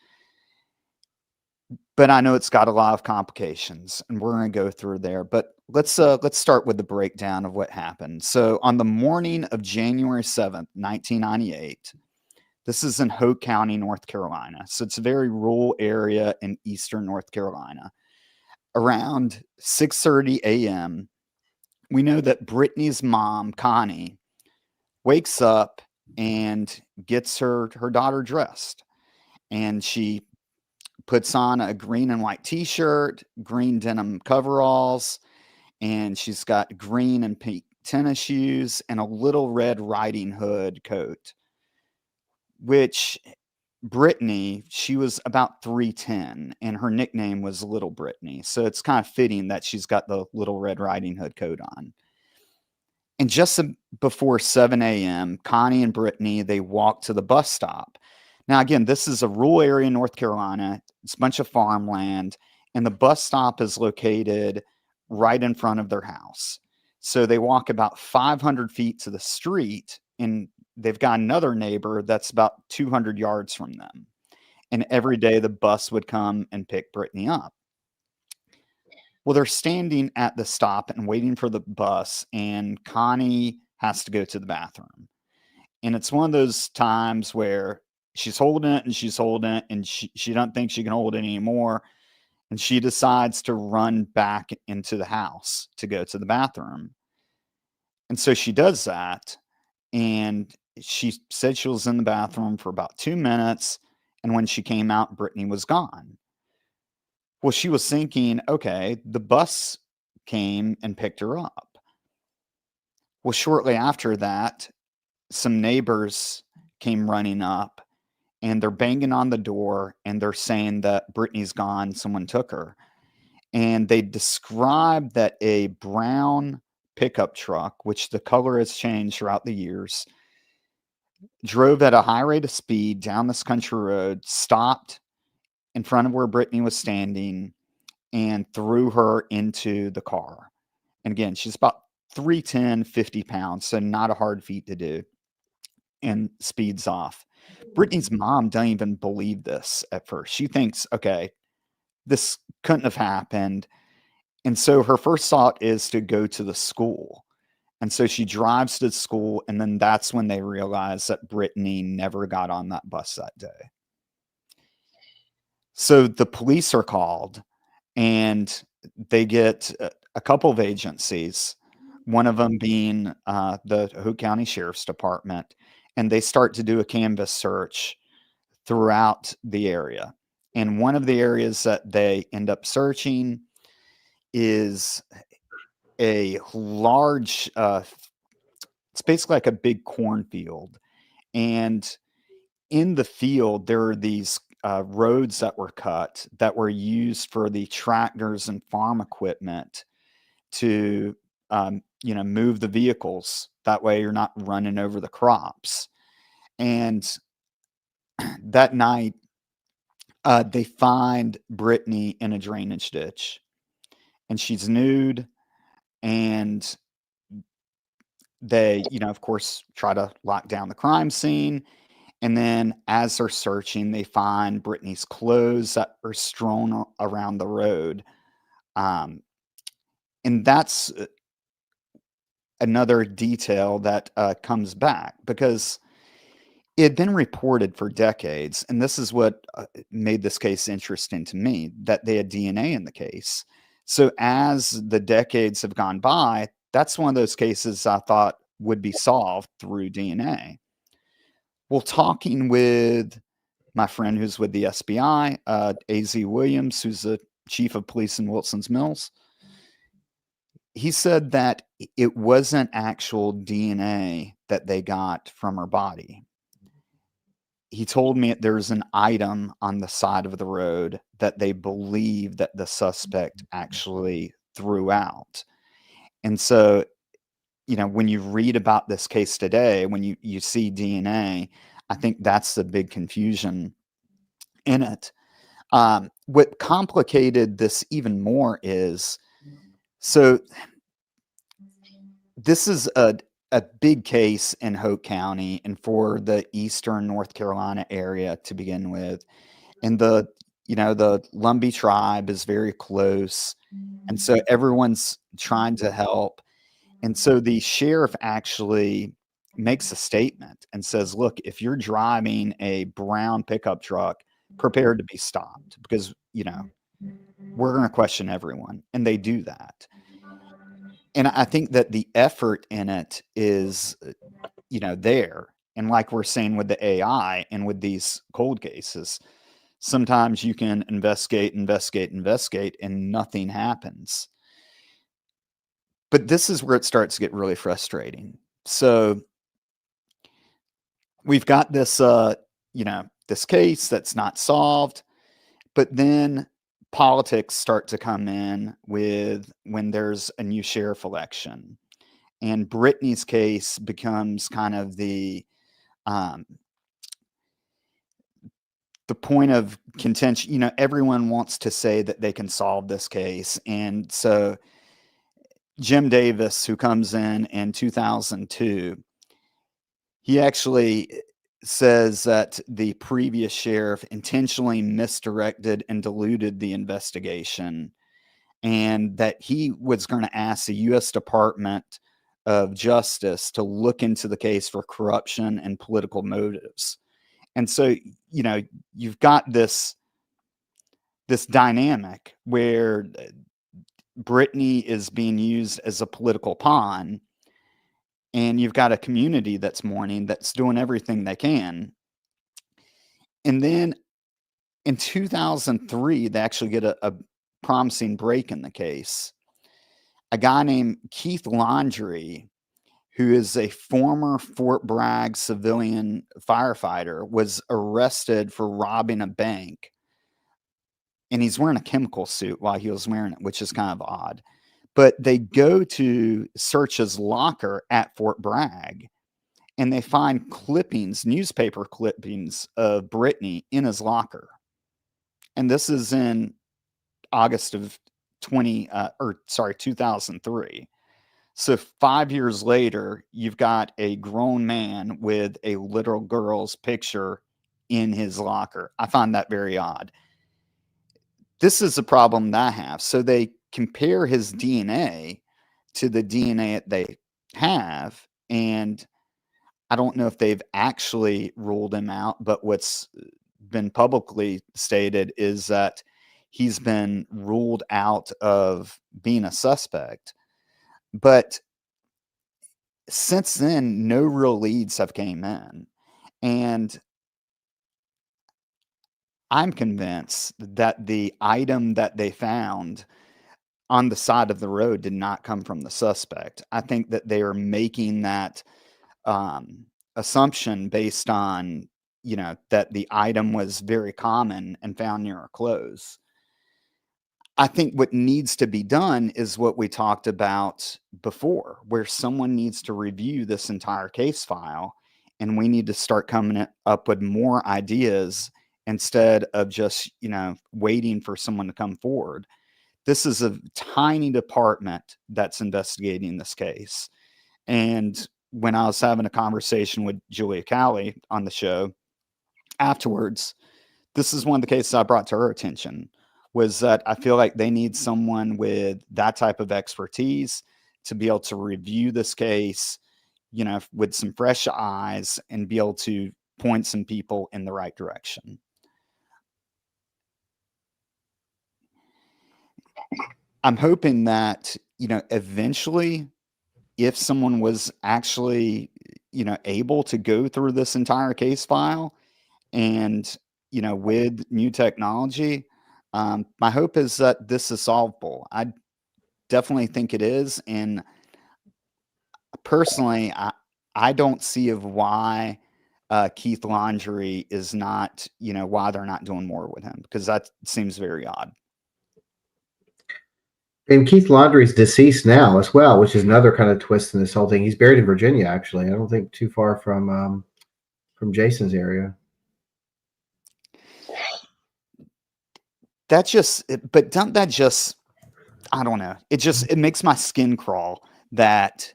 But I know it's got a lot of complications, and we're going to go through there. But let's start with the breakdown of what happened. So on the morning of January 7th, 1998, this is in Hoke County, North Carolina. So it's a very rural area in eastern North Carolina. Around 6:30 a.m., we know that Brittany's mom, Connie, wakes up and gets her daughter dressed. And she puts on a green and white t-shirt, green denim coveralls, and she's got green and pink tennis shoes and a little red riding hood coat, which Brittany, she was about 3'10", and her nickname was Little Brittany. So it's kind of fitting that she's got the little red riding hood coat on. And just before 7 a.m., Connie and Brittany, they walk to the bus stop. Now, again, this is a rural area in North Carolina. It's a bunch of farmland, and the bus stop is located right in front of their house. So they walk about 500 feet to the street, and they've got another neighbor that's about 200 yards from them. And every day the bus would come and pick Brittany up. Well, they're standing at the stop and waiting for the bus, and Connie has to go to the bathroom. And it's one of those times where she's holding it and she's holding it, and she doesn't think she can hold it anymore. And she decides to run back into the house to go to the bathroom. And so she does that. And she said she was in the bathroom for about 2 minutes. And when she came out, Brittany was gone. Well, she was thinking, okay, the bus came and picked her up. Well, shortly after that, some neighbors came running up, and they're banging on the door, and they're saying that Brittany's gone, someone took her. And they described that a brown pickup truck, which the color has changed throughout the years, drove at a high rate of speed down this country road, stopped in front of where Brittany was standing, and threw her into the car. And again, she's about 3'10", 50 pounds, so not a hard feat to do, and speeds off. Brittany's mom doesn't even believe this at first. She thinks, okay, this couldn't have happened. And so her first thought is to go to the school. And so she drives to the school, and then that's when they realize that Brittany never got on that bus that day. So the police are called, and they get a couple of agencies, one of them being the Hoke County Sheriff's Department, and they start to do a canvas search throughout the area. And one of the areas that they end up searching is a large, it's basically like a big cornfield. And in the field, there are these roads that were cut that were used for the tractors and farm equipment to, move the vehicles. That way you're not running over the crops. And that night, they find Brittany in a drainage ditch, and she's nude, and they, of course, try to lock down the crime scene. And then as they're searching, they find Brittany's clothes that are strewn around the road. And that's another detail that comes back, because it had been reported for decades, and this is what made this case interesting to me, that they had DNA in the case. So as the decades have gone by, that's one of those cases I thought would be solved through DNA. Well, talking with my friend who's with the SBI, A.Z. Williams, who's the chief of police in Wilson's Mills, he said that it wasn't actual DNA that they got from her body. He told me there's an item on the side of the road that they believe that the suspect actually threw out. And so, when you read about this case today, when you see DNA, I think that's the big confusion in it. What complicated this even more is, so this is a big case in Hoke County and for the eastern North Carolina area to begin with. And the Lumbee tribe is very close. And so everyone's trying to help. And so the sheriff actually makes a statement and says, look, if you're driving a brown pickup truck, prepare to be stopped, because, we're going to question everyone. And they do that. And I think that the effort in it is, there. And like we're saying with the AI and with these cold cases, sometimes you can investigate, and nothing happens. But this is where it starts to get really frustrating. So we've got this, this case that's not solved, but then politics start to come in when there's a new sheriff election, and Brittany's case becomes kind of the point of contention. Everyone wants to say that they can solve this case, and so Jim Davis, who comes in 2002, he actually says that the previous sheriff intentionally misdirected and diluted the investigation, and that he was going to ask the U.S. Department of Justice to look into the case for corruption and political motives. And so, you've got this dynamic where Brittany is being used as a political pawn, and you've got a community that's mourning, that's doing everything they can. And then in 2003, they actually get a promising break in the case. A guy named Keith Laundrie, who is a former Fort Bragg civilian firefighter, was arrested for robbing a bank. And he's wearing a chemical suit while he was wearing it, which is kind of odd. But they go to search his locker at Fort Bragg, and they find newspaper clippings of Brittany in his locker. And this is in August of 2003. So 5 years later, you've got a grown man with a little girl's picture in his locker. I find that very odd. This is a problem that I have. So they compare his DNA to the DNA that they have, and I don't know if they've actually ruled him out, but what's been publicly stated is that he's been ruled out of being a suspect. But since then, no real leads have came in. And I'm convinced that the item that they found on the side of the road did not come from the suspect. I think that they are making that assumption based on, that the item was very common and found near our clothes. I think what needs to be done is what we talked about before, where someone needs to review this entire case file, and we need to start coming up with more ideas instead of just, waiting for someone to come forward. This is a tiny department that's investigating this case. And when I was having a conversation with Julia Kelli on the show afterwards, this is one of the cases I brought to her attention, was that I feel like they need someone with that type of expertise to be able to review this case, with some fresh eyes and be able to point some people in the right direction. I'm hoping that, eventually, if someone was actually, able to go through this entire case file and, with new technology, my hope is that this is solvable. I definitely think it is. And personally, I don't see of why Keith Laundrie is not, why they're not doing more with him, because that seems very odd. And Keith Laundrie's deceased now as well, which is another kind of twist in this whole thing. He's buried in Virginia, actually. I don't think too far from Jason's area. But don't that just, I don't know. It makes my skin crawl that,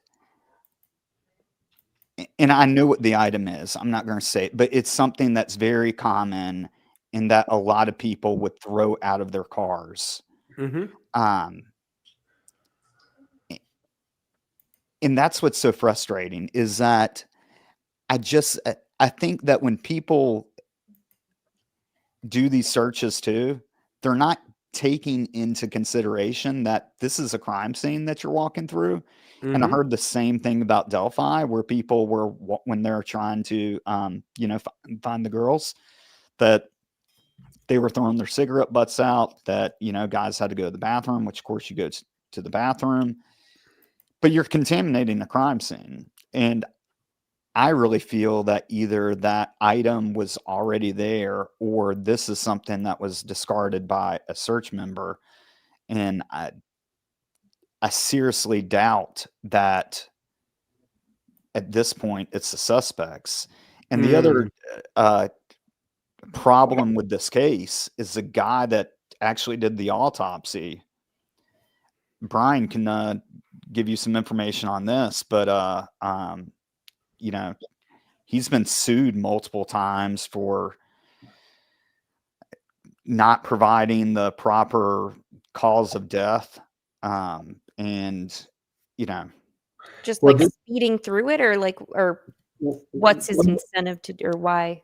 and I know what the item is. I'm not going to say it, but it's something that's very common and that a lot of people would throw out of their cars. Mm-hmm. And that's what's so frustrating, is that I think that when people do these searches too, they're not taking into consideration that this is a crime scene that you're walking through. Mm-hmm. And I heard the same thing about Delphi, where people were, when they're trying to, find the girls, that they were throwing their cigarette butts out, that, guys had to go to the bathroom, which of course you go to the bathroom, but you're contaminating the crime scene. And I really feel that either that item was already there, or this is something that was discarded by a search member. And I seriously doubt that at this point it's the suspects. And the other problem with this case is the guy that actually did the autopsy. Brian can give you some information on this, but he's been sued multiple times for not providing the proper cause of death. Just Well, like speeding through it, or what's his incentive to, or why?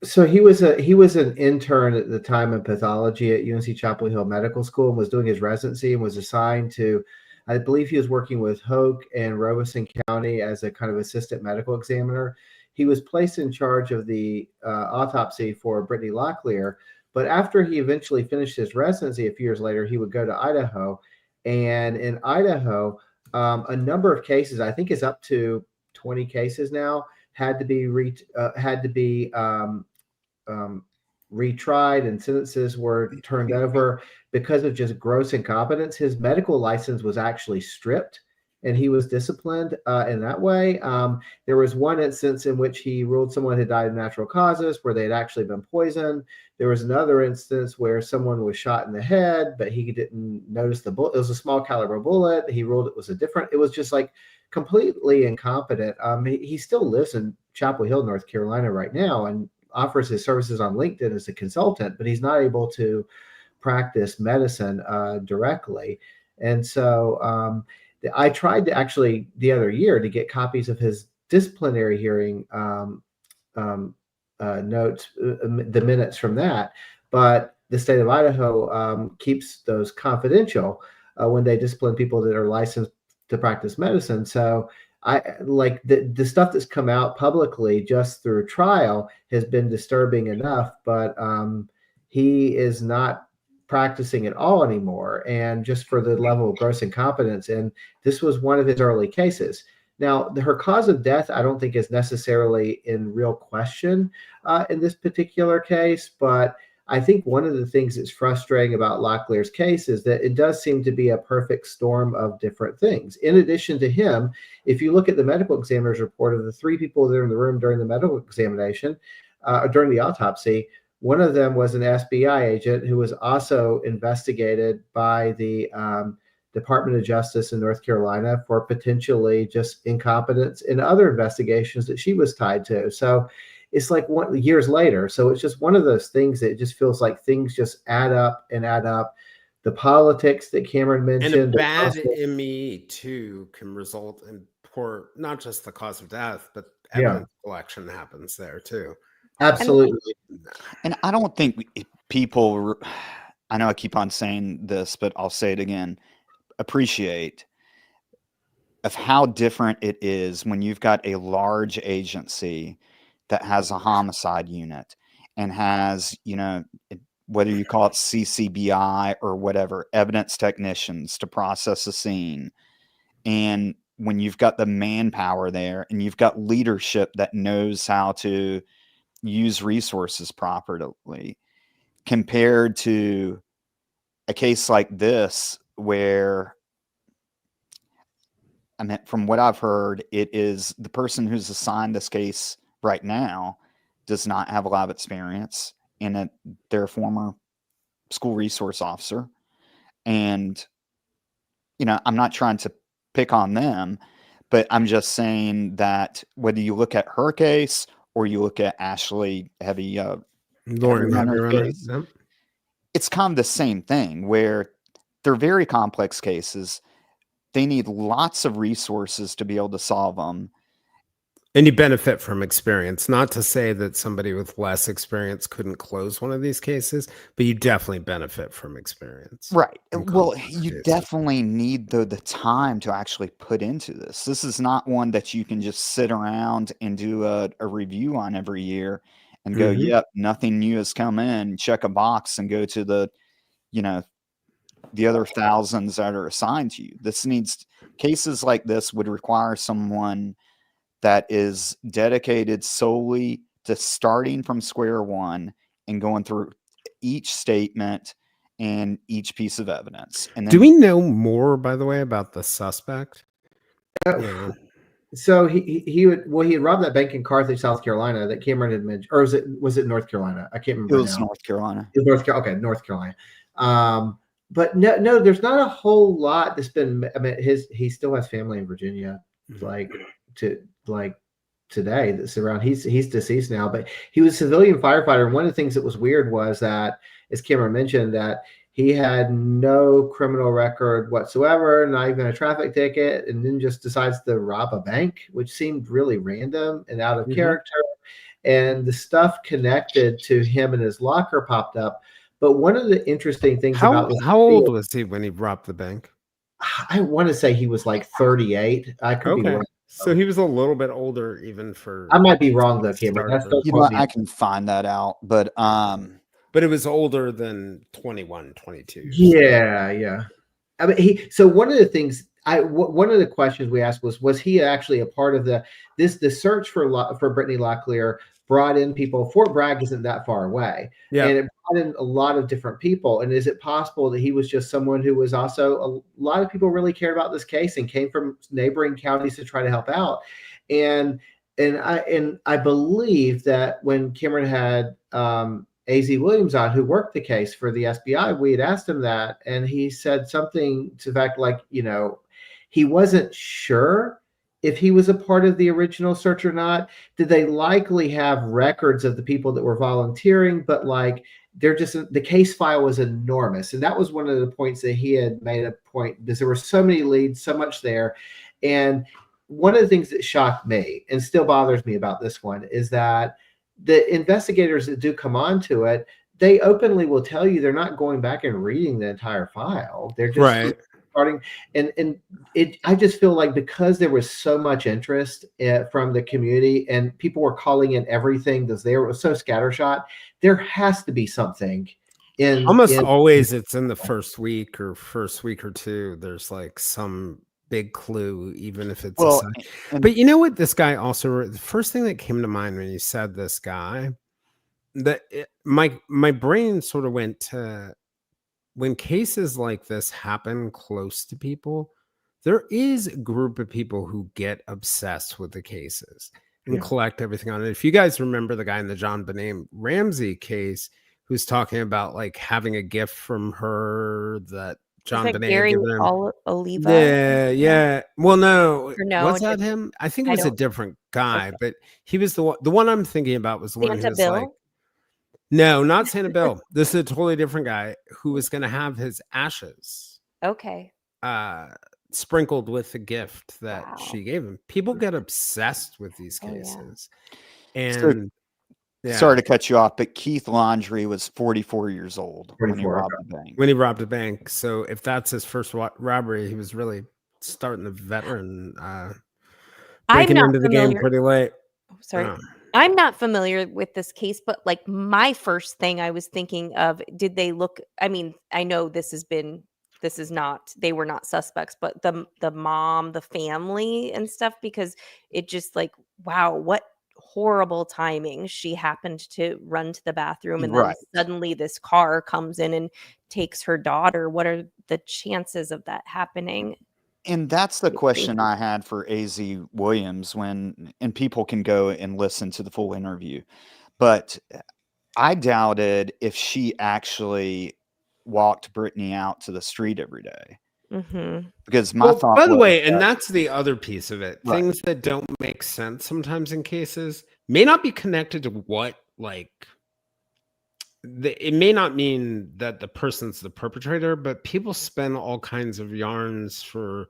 So he was an intern at the time in pathology at UNC Chapel Hill Medical School, and was doing his residency, and was assigned to, I believe he was working with Hoke and Robeson County as a kind of assistant medical examiner. He was placed in charge of the autopsy for Brittany Locklear. But after he eventually finished his residency a few years later, he would go to Idaho. And in Idaho, a number of cases, I think it's up to 20 cases now, had to be retried, and sentences were turned over because of just gross incompetence. His medical license was actually stripped, and he was disciplined in that way. There was one instance in which he ruled someone had died of natural causes where they had actually been poisoned. There was another instance where someone was shot in the head, but he didn't notice the bullet. It was a small caliber bullet. He ruled it was it was just like completely incompetent. He still lives in Chapel Hill, North Carolina right now, and offers his services on LinkedIn as a consultant, but he's not able to practice medicine directly. And so I tried to actually the other year to get copies of his disciplinary hearing notes, the minutes from that, but the state of Idaho keeps those confidential when they discipline people that are licensed to practice medicine. So I like the stuff that's come out publicly just through trial has been disturbing enough, but he is not practicing at all anymore, and just for the level of gross incompetence. And this was one of his early cases. Now, her cause of death, I don't think is necessarily in real question in this particular case, but I think one of the things that's frustrating about Locklear's case is that it does seem to be a perfect storm of different things. In addition to him, if you look at the medical examiner's report of the 3 people that are in the room during the medical examination, during the autopsy, one of them was an FBI agent who was also investigated by the Department of Justice in North Carolina for potentially just incompetence in other investigations that she was tied to. So it's like years later. So it's just one of those things that it just feels like things just add up and add up. The politics that Cameron mentioned. And a bad ME too can result in poor, not just the cause of death, but evidence collection happens there too. Absolutely. And I don't think people, I know I keep on saying this, but I'll say it again, appreciate of how different it is when you've got a large agency that has a homicide unit and has, you know, whether you call it CCBI or whatever, evidence technicians to process a scene. And when you've got the manpower there and you've got leadership that knows how to use resources properly, compared to a case like this where, I mean, from what I've heard, it is the person who's assigned this case right now does not have a lot of experience in it. They're a former school resource officer. And, you know, I'm not trying to pick on them, but I'm just saying that whether you look at her case or you look at Ashley Lauren's case, it's kind of the same thing where they're very complex cases. They need lots of resources to be able to solve them. And you benefit from experience. Not to say that somebody with less experience couldn't close one of these cases, but you definitely benefit from experience. Right. Well, you definitely need the time to actually put into this. This is not one that you can just sit around and do a review on every year and go, yep, nothing new has come in, check a box and go to the, you know, the other thousands that are assigned to you. This needs, cases like this would require someone that is dedicated solely to starting from square one and going through each statement and each piece of evidence. And then, do we know more, by the way, about the suspect? Yeah. So he had robbed that bank in Carthage, South Carolina that Cameron had mentioned, or was it North Carolina? I can't remember. It was North Carolina. It was North Carolina. Okay, North Carolina. But no, there's not a whole lot that's been. I mean, he still has family in Virginia, like today that's around. He's deceased now, but he was a civilian firefighter. And one of the things that was weird was that, as Cameron mentioned, that he had no criminal record whatsoever, not even a traffic ticket, and then just decides to rob a bank, which seemed really random and out of character. And the stuff connected to him and his locker popped up. But one of the interesting things about this, how old was he when he robbed the bank? I want to say he was like 38. I could be wrong. So he was a little bit older, even for. I might be wrong though, Cameron. I can find that out, but it was older than 21, 22. Yeah. I mean, so one of the things one of the questions we asked was he actually a part of the search for Brittany Locklear brought in people. Fort Bragg isn't that far away, and it brought in a lot of different people. And is it possible that he was just someone who was also, a lot of people really cared about this case and came from neighboring counties to try to help out? And I believe that when Cameron had A.Z. Williams on, who worked the case for the SBI, we had asked him that, and he said something to the fact, like, you know, he wasn't sure if he was a part of the original search or not. Did they likely have records of the people that were volunteering? But like, they're just, the case file was enormous. And that was one of the points that he had made a point, because there were so many leads, so much there. And one of the things that shocked me and still bothers me about this one is that the investigators that do come onto it, they openly will tell you they're not going back and reading the entire file. They're just starting. And I just feel like, because there was so much interest from the community and people were calling in everything because they were so scattershot, there has to be something Almost in always it's in the first week or two. There's like some big clue, even if it's a Well, side. and But you know what this guy also wrote? The first thing that came to mind when you said this guy, my brain sort of went to when cases like this happen close to people, there is a group of people who get obsessed with the cases and Yeah. collect everything on it. If you guys remember the guy in the John Benet Ramsey case who's talking about like having a gift from her that Is John that Benet had Gary given him. Oliva? Yeah. Well, no, Or no, was that him? I think it I was a don't. different guy, Okay. but he was the one I'm thinking about was the one who Santa was like, Bill? no, not Santa Bill. This is a totally different guy who was going to have his ashes Okay. sprinkled with the gift that Wow. she gave him. People get obsessed with these Oh, yeah. cases. So, And sorry to cut you off, but Keith Laundrie was 44 years old when he 44, robbed okay. the bank. when he robbed a bank. So if that's his first robbery, he was really starting the veteran breaking not into the game familiar. pretty late. Oh, sorry. I'm not familiar with this case, but like my first thing I was thinking of, did they look? I mean, I know this is not, they were not suspects, but the mom, the family and stuff, because it just like, wow, what horrible timing. She happened to run to the bathroom and then Right. suddenly this car comes in and takes her daughter. What are the chances of that happening? And that's the Pretty question crazy. I had for AZ Williams and people can go and listen to the full interview. But I doubted if she actually walked Brittany out to the street every day. Mm-hmm. Because my Well, thought by the was way, and that, that's the other piece of it. Right. Things that don't make sense sometimes in cases may not be connected to what, like, it may not mean that the person's the perpetrator, but people spend all kinds of yarns for,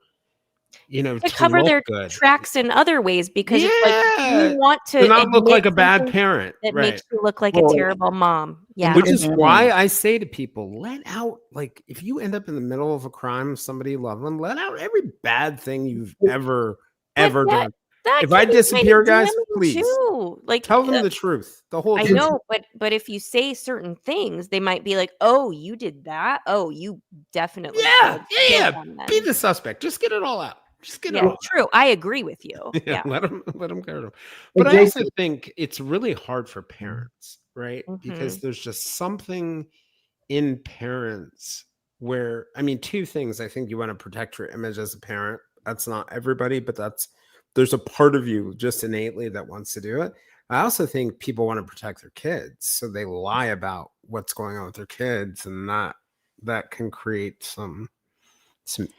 To to cover look their good. tracks in other ways, because it's like, you Yeah. want To to not look admit like a bad something parent. that Right. makes you look like Well, a terrible mom. Yeah. Which is And- why I say to people, let out, like, if you end up in the middle of a crime, somebody you love them, let out every bad thing you've ever But done. that If can I be disappear, kinda guys, damning please too. Like, tell them the truth, the whole I truth. know, but if you say certain things, they might be like, "Oh, you did that? Oh, you definitely Yeah, killed them be then." the suspect. Just get it all out. Just get it Yeah, all out. true. I agree with you. Yeah, Yeah. let them go. And But I also Jason, think it's really hard for parents, right? Because Mhm. there's just something in parents where, I mean, two things. I think you want to protect your image as a parent. That's not everybody, but there's a part of you just innately that wants to do it. I also think people want to protect their kids, so they lie about what's going on with their kids, and that can create some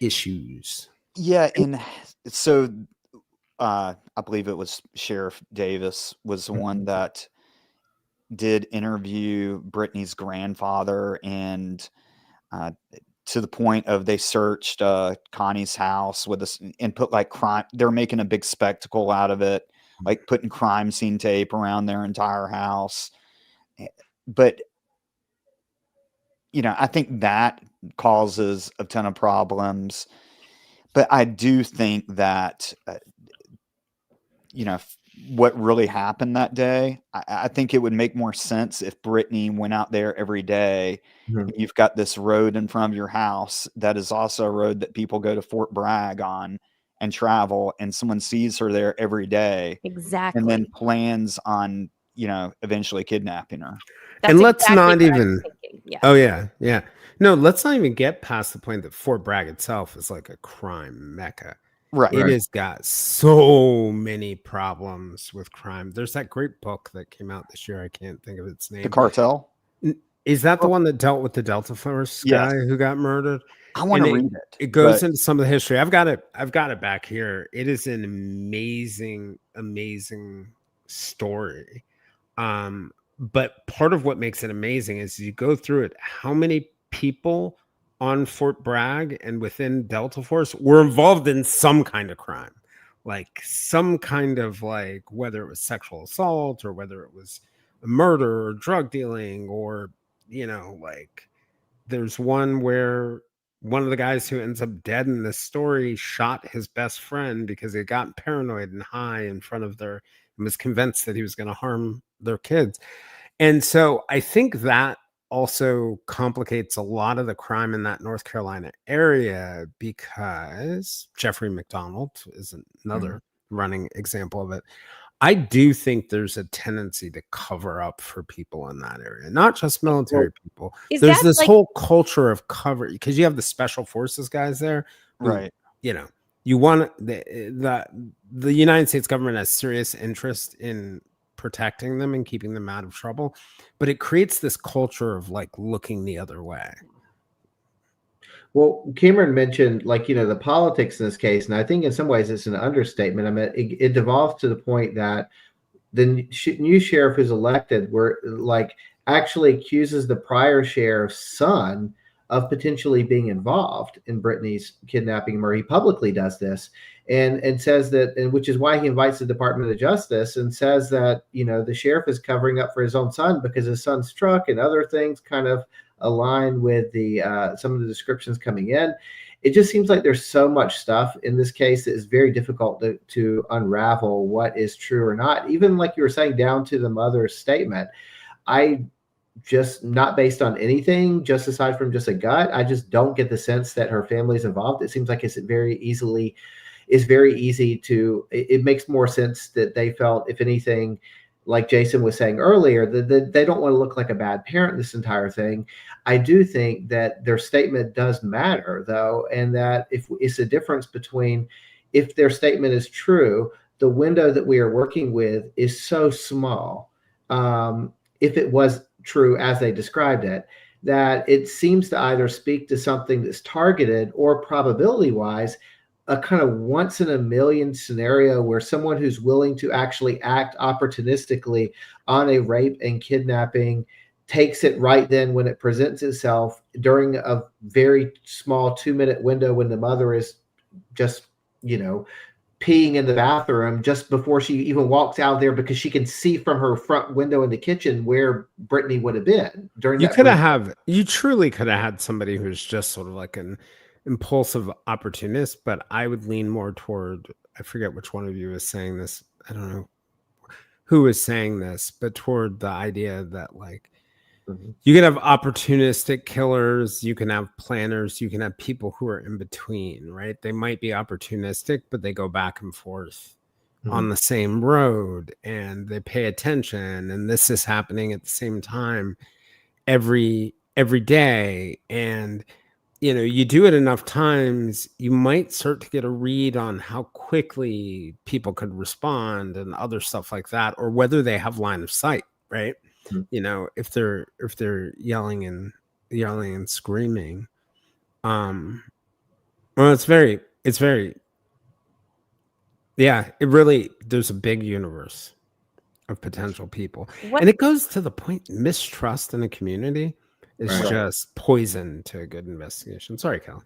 issues. yeah, and so I believe it was Sheriff Davis was the one that did interview Brittany's grandfather, and to the point of they searched Connie's house with us and put like crime. They're making a big spectacle out of it, like putting crime scene tape around their entire house. But I think that causes a ton of problems. But I do think that what really happened that day, I think it would make more sense if Brittany went out there every day. Mhm. You've got this road in front of your house that is also a road that people go to Fort Bragg on and travel, and someone sees her there every day and Exactly. then plans on, eventually kidnapping her. That's And let's exactly not what I was even thinking. Yeah. Oh yeah. No, let's not even get past the point that Fort Bragg itself is like a crime mecca. Right. It has got so many problems with crime. There's that great book that came out this year. I can't think of its name. The Cartel? Is that the one that dealt with the Delta Force Yes. guy who got murdered? I want to And read it. It goes but into some of the history. I've got it back here. It is an amazing story. But part of what makes it amazing is you go through it, how many people on Fort Bragg and within Delta Force were involved in some kind of crime, like some kind of, like, whether it was sexual assault or whether it was a murder or drug dealing, or like there's one where one of the guys who ends up dead in this story shot his best friend because he got paranoid and high in front of their and was convinced that he was going to harm their kids. And so I think that also complicates a lot of the crime in that North Carolina area because Jeffrey McDonald is another running example of it. I do think there's a tendency to cover up for people in that area, not just military people. Is There's that this like whole culture of cover because you have the special forces guys there, who, Right. you know, you want the United States government has serious interest in protecting them and keeping them out of trouble, but it creates this culture of like looking the other way. Well, Cameron mentioned, like, the politics in this case, and I think in some ways it's an understatement. I mean, it devolves to the point that the new sheriff who's elected, actually accuses the prior sheriff's son of potentially being involved in Brittany's kidnapping murder. He publicly does this and says that, and which is why he invites the Department of Justice and says that, the sheriff is covering up for his own son because his son's truck and other things kind of align with the some of the descriptions coming in. It just seems like there's so much stuff in this case that is very difficult to unravel what is true or not. Even like you were saying, down to the mother's statement. I just, not based on anything, just aside from just a gut, I just don't get the sense that her family's involved. It seems like it's very easy to, it makes more sense that they felt, if anything, like Jayson was saying earlier, that they don't want to look like a bad parent, this entire thing. I do think that their statement does matter, though, and that if it's a difference between, if their statement is true, the window that we are working with is so small. If it was true as they described it, that it seems to either speak to something that's targeted or probability-wise, a kind of once in a million scenario where someone who's willing to actually act opportunistically on a rape and kidnapping takes it right then when it presents itself during a very small 2-minute window when the mother is just, peeing in the bathroom just before she even walks out there, because she can see from her front window in the kitchen where Brittany would have been during that. You truly could have had somebody who's just sort of like an impulsive opportunist, but I would lean more toward, I forget which one of you was saying this, I don't know who was saying this, but toward the idea that like you can have opportunistic killers, you can have planners, you can have people who are in between, right? They might be opportunistic, but they go back and forth on the same road and they pay attention, and this is happening at the same time every day, and you do it enough times, you might start to get a read on how quickly people could respond and other stuff like that, or whether they have line of sight, right? If they're yelling and screaming. Well, it's very, yeah, it really, there's a big universe of potential people. And it goes to the point, mistrust in a community is just poison to a good investigation. Sorry, Kelli.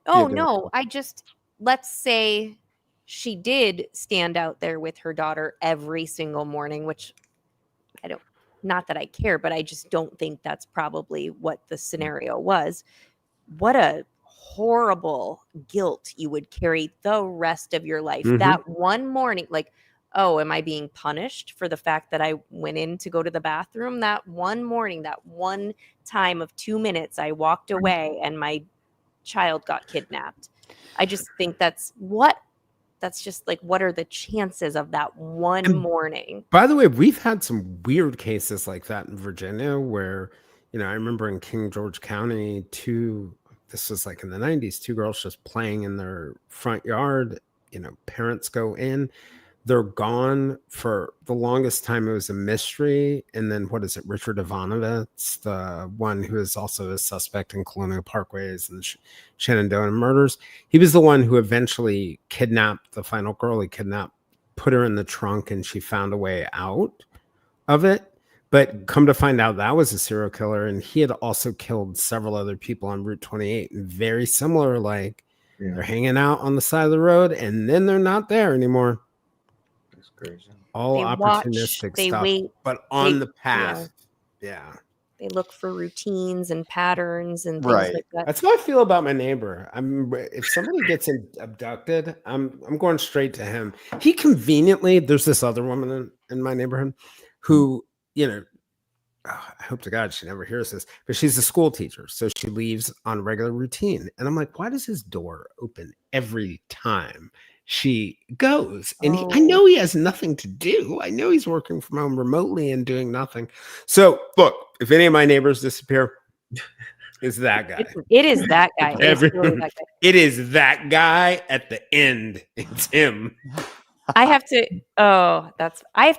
Oh, no. Let's say she did stand out there with her daughter every single morning, which not that I care, but I just don't think that's probably what the scenario was. What a horrible guilt you would carry the rest of your life. That one morning, like, oh, am I being punished for the fact that I went in to go to the bathroom that one morning, that one time of 2 minutes I walked away and my child got kidnapped? I just think that's just like, what are the chances of that one morning? By the way, we've had some weird cases like that in Virginia where, I remember in King George County, this was like in the 90s, 2 girls just playing in their front yard, parents go in, they're gone for the longest time. It was a mystery. And then what is it? Richard Ivanovitz, the one who is also a suspect in Colonial Parkways and Shenandoah murders. He was the one who eventually kidnapped the final girl he kidnapped, put her in the trunk, and she found a way out of it. But come to find out, that was a serial killer. And he had also killed several other people on Route 28. And very similar, they're hanging out on the side of the road and then they're not there anymore. All they opportunistic watch, stuff, wait, but on the path. Yeah. They look for routines and patterns and things like that. That's how I feel about my neighbor. If somebody gets abducted, I'm going straight to him. He conveniently, there's this other woman in my neighborhood who, I hope to God she never hears this, but she's a school teacher. So she leaves on regular routine. And I'm like, why does his door open every time she goes? And I know he has nothing to do. I know he's working from home remotely and doing nothing. So look, if any of my neighbors disappear, it's that guy. It is that guy. It's really that guy. It is that guy at the end. It's him. I have to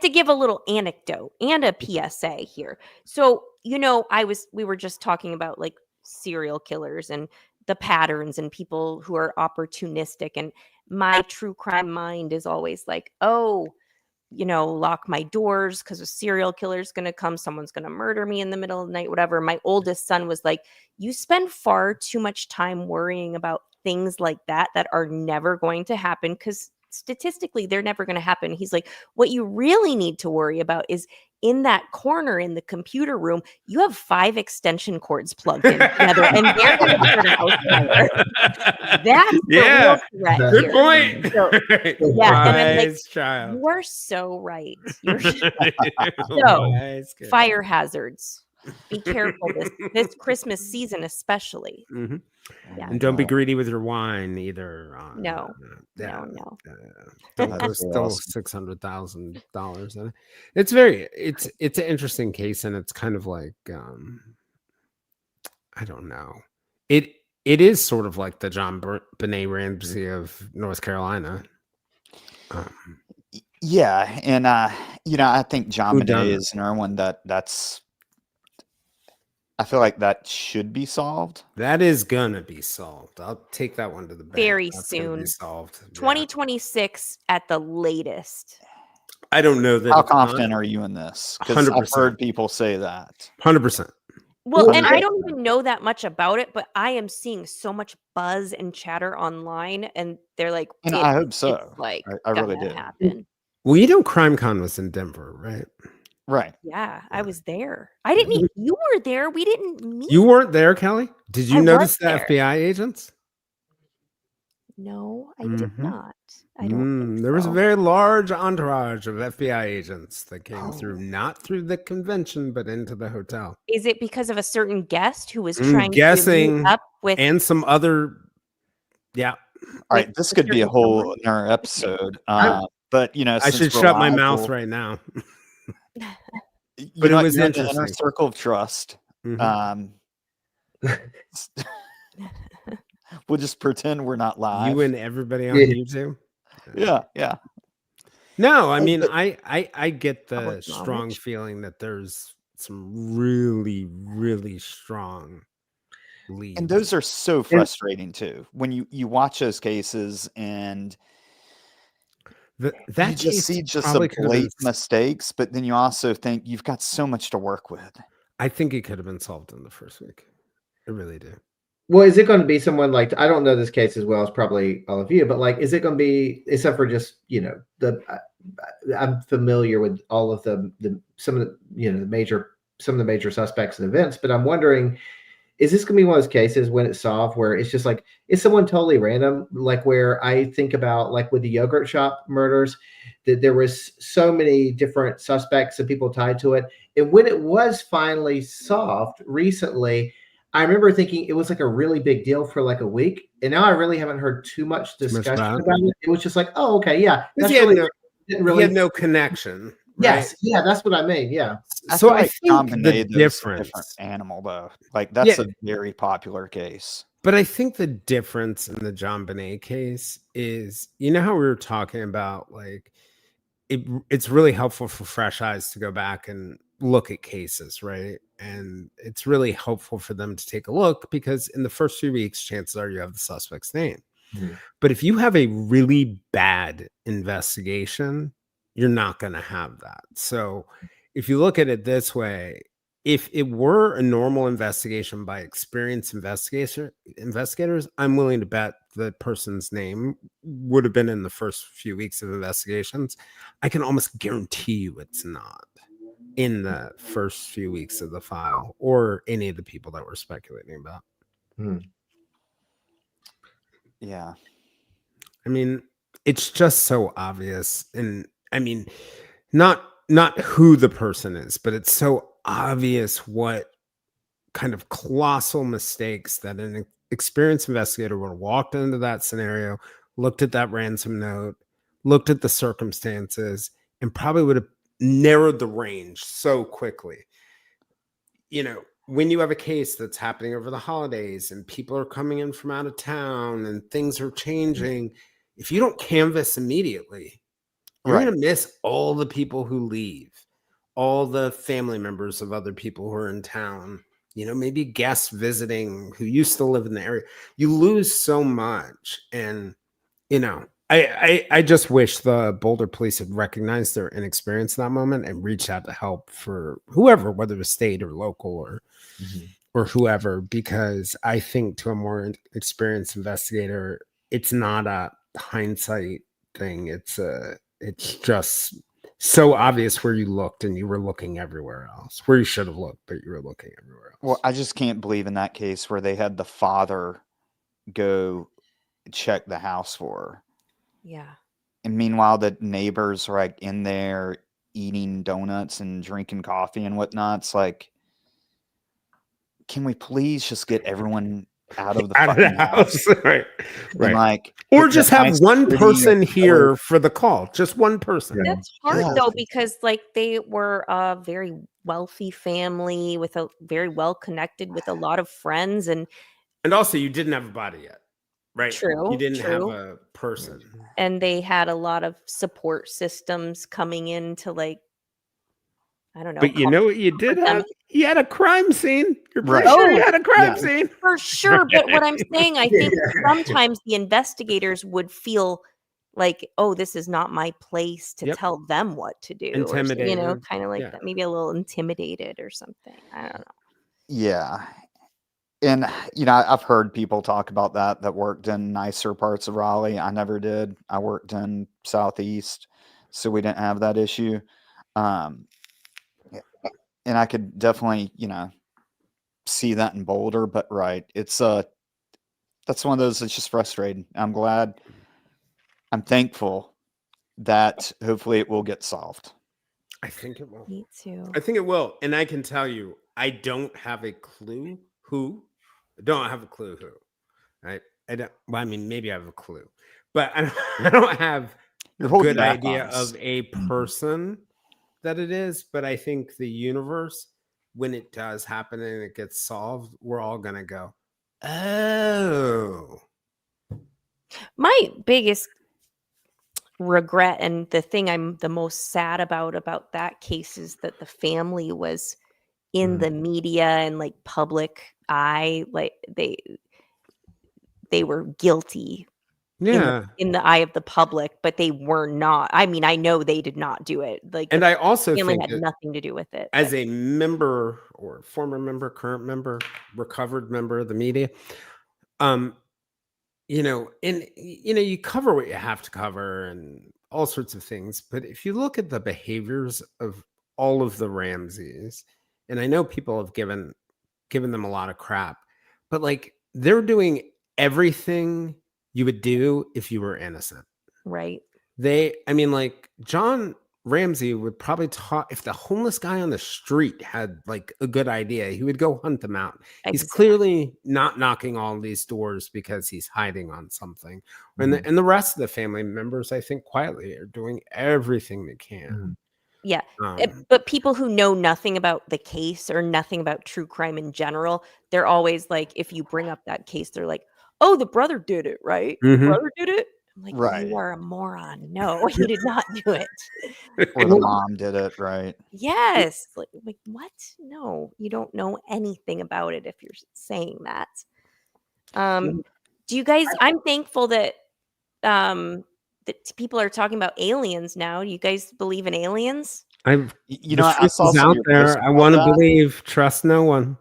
give a little anecdote and a PSA here. So, we were just talking about like serial killers and the patterns and people who are opportunistic, and my true crime mind is always like, lock my doors because a serial killer is going to come. Someone's going to murder me in the middle of the night, whatever. My oldest son was like, you spend far too much time worrying about things like that are never going to happen because statistically they're never going to happen. He's like, what you really need to worry about is in that corner in the computer room, you have 5 extension cords plugged in together and they're going to start a house fire. That's the real threat. Good here. point. So, yeah, and I'm like, child. you are so right. So, fire hazards. Be careful this Christmas season, especially. Mm-hmm. Yeah. And don't be greedy with your wine either. No. Don't go still $600,000 in it. It's an interesting case, and it's kind of like I don't know. It is sort of like the John Benet Ramsey of North Carolina. Yeah, and I think John Benet is another one that's. I feel like that should be solved. That is gonna be solved. I'll take that one to the bank. Very That's soon. Be solved. 2026 at the latest. I don't know that. How confident are you in this? Because I've heard people say that. 100%. Well, and I don't even know that much about it, but I am seeing so much buzz and chatter online, and they're like, and I hope so. It's like, I really do. Happen. Well, CrimeCon was in Denver, right? Right. Yeah, I was there. I didn't meet you were there. We didn't meet. You weren't there, Kelly? Did you notice the FBI agents? No, I did not. I don't think there was so. a very large entourage of FBI agents that came through, not through the convention, but into the hotel. Is it because of a certain guest who was trying guessing to meet up with and some other? Yeah. All right, this could be a whole another episode. But I should shut my mouth right now. But it was interesting. The inner circle of trust. Mm-hmm. We'll just pretend we're not live. You and everybody on YouTube. Yeah. No, I mean, I get the strong feeling that there's some really, really strong leads. And those are so frustrating too. When you watch those cases and you just see some blatant mistakes, but then you also think you've got so much to work with. I think it could have been solved in the first week. I really do. Well, is it going to be someone like, I don't know this case as well as probably all of you, but like, is it going to be, except for just, I'm familiar with all of some of the major suspects and events, but I'm wondering, is this going to be one of those cases when it's solved where it's just like, is someone totally random? Like where I think about like with the yogurt shop murders, that there was so many different suspects and people tied to it. And when it was finally solved recently, I remember thinking it was like a really big deal for like a week. And now I really haven't heard too much discussion about it. It was just like, oh, okay. Yeah. That's he had no connection. Yes. Right? Yeah. That's what I mean. Yeah. So I think the difference, different animal though, like that's a very popular case. But I think the difference in the John Benet case is, how we were talking about, like, it's really helpful for fresh eyes to go back and look at cases, right? And it's really helpful for them to take a look because in the first few weeks, chances are you have the suspect's name. Mm-hmm. But if you have a really bad investigation, you're not going to have that. So if you look at it this way, if it were a normal investigation by experienced investigators, I'm willing to bet the person's name would have been in the first few weeks of investigations. I can almost guarantee you it's not in the first few weeks of the file or any of the people that we're speculating about. Yeah. I mean, it's just so obvious. And I mean, not who the person is, but it's so obvious what kind of colossal mistakes that an experienced investigator would have walked into that scenario, looked at that ransom note, looked at the circumstances, and probably would have narrowed the range so quickly. You know, when you have a case that's happening over the holidays and people are coming in from out of town and things are changing, if you don't canvass immediately, you're Right. going to miss all the people who leave, all the family members of other people who are in town, you know, maybe guests visiting who used to live in the area. You lose so much. And, you know, I just wish the Boulder police had recognized their inexperience in that moment and reached out to help for whoever, whether it was state or local or whoever, because I think to a more experienced investigator, it's not a hindsight thing. It's just so obvious where you looked and you were looking everywhere else, where you should have looked, but you were looking everywhere else. Well, I just can't believe in that case where they had the father go check the house for her. Yeah. And meanwhile, the neighbors are like in there eating donuts and drinking coffee and whatnot. It's like, can we please just get everyone out of the Out of the fucking house? house. Right. And Right. like, Or put just the have nice one pretty person here color- for the call. Just one person. Yeah. That's hard Yeah. though, because like they were a very wealthy family with a very well connected with a lot of friends, and Also, you didn't have a body yet, right? True, You didn't have true. a person. they had a lot of support systems coming in to, like, I don't know. But you know what you did them. have? You had a crime scene. You're pretty Right. sure you had a crime Yeah. scene. For sure, but what I'm saying, I think Yeah. sometimes the investigators would feel like, oh, this is not my place to Yep. tell them what to do. Or, Intimidated. kind of like Yeah. that, maybe a little intimidated or something. I don't know. Yeah. And, you know, I've heard people talk about that worked in nicer parts of Raleigh. I never did. I worked in Southeast, so we didn't have that issue. And I could definitely, you know, see that in Boulder, but right. It's that's one of those that's just frustrating. I'm thankful that hopefully it will get solved. I think it will. Me too. I think it will. And I can tell you, I don't have a clue who. I don't have a clue who. Right? Well, I mean, maybe I have a clue, but I don't have You're a holding good back idea on us. of a person that it is. But I think the universe, when it does happen and it gets solved, we're all going to go, oh. My biggest regret and the thing I'm the most sad about that case is that the family was in the media and like public eye, like they were guilty Yeah. in the eye of the public, but they were not. I mean, I know they did not do it. Like, And the I also family think had that nothing to do with it. as a member or former member, current member, recovered member of the media, you know, and you know, you cover what you have to cover and all sorts of things. But if you look at the behaviors of all of the Ramseys, and I know people have given them a lot of crap, but like they're doing everything you would do if you were innocent. Right. I mean, like John Ramsey would probably talk if the homeless guy on the street had like a good idea, he would go hunt them out. He's Exactly. clearly not knocking all these doors because he's hiding on something. And the rest of the family members, I think, quietly are doing everything they can. Yeah. But people who know nothing about the case or nothing about true crime in general, they're always like, if you bring up that case, they're like, oh, the brother did it, right? The Mhm. brother did it. I'm like, Right. you are a moron. No, you did not do it. Or the mom did it, right? Yes. Like what? No, you don't know anything about it if you're saying that. Do you guys? I'm thankful that that people are talking about aliens now. Do you guys believe in aliens? You know, I saw is some out of your posts there. I about want to that. believe. Trust no one.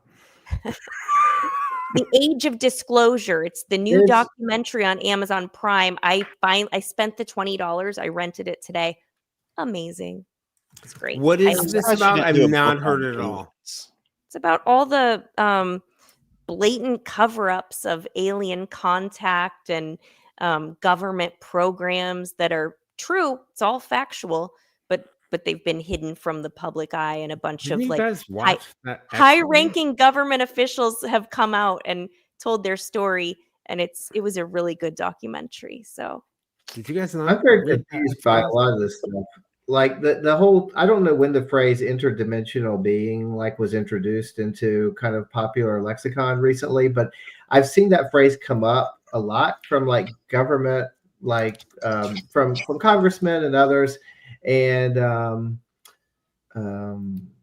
The Age of Disclosure. It's the new It's- documentary on Amazon Prime. I spent the $20. I rented it today. Amazing. It's great. What I is love this it. Surprised you about? didn't I've do a not book heard on it at all. aliens. It's about all the blatant cover-ups of alien contact and government programs that are true. It's all factual, but but they've been hidden from the public eye, and a bunch Didn't of you like guys watch that X-Men? high-ranking government officials have come out and told their story, and it was a really good documentary. So Did you guys not? I'm very read that confused by a X-Files? lot of this stuff. Like the whole, I don't know when the phrase interdimensional being like was introduced into kind of popular lexicon recently, but I've seen that phrase come up a lot from like government, like from congressmen and others. And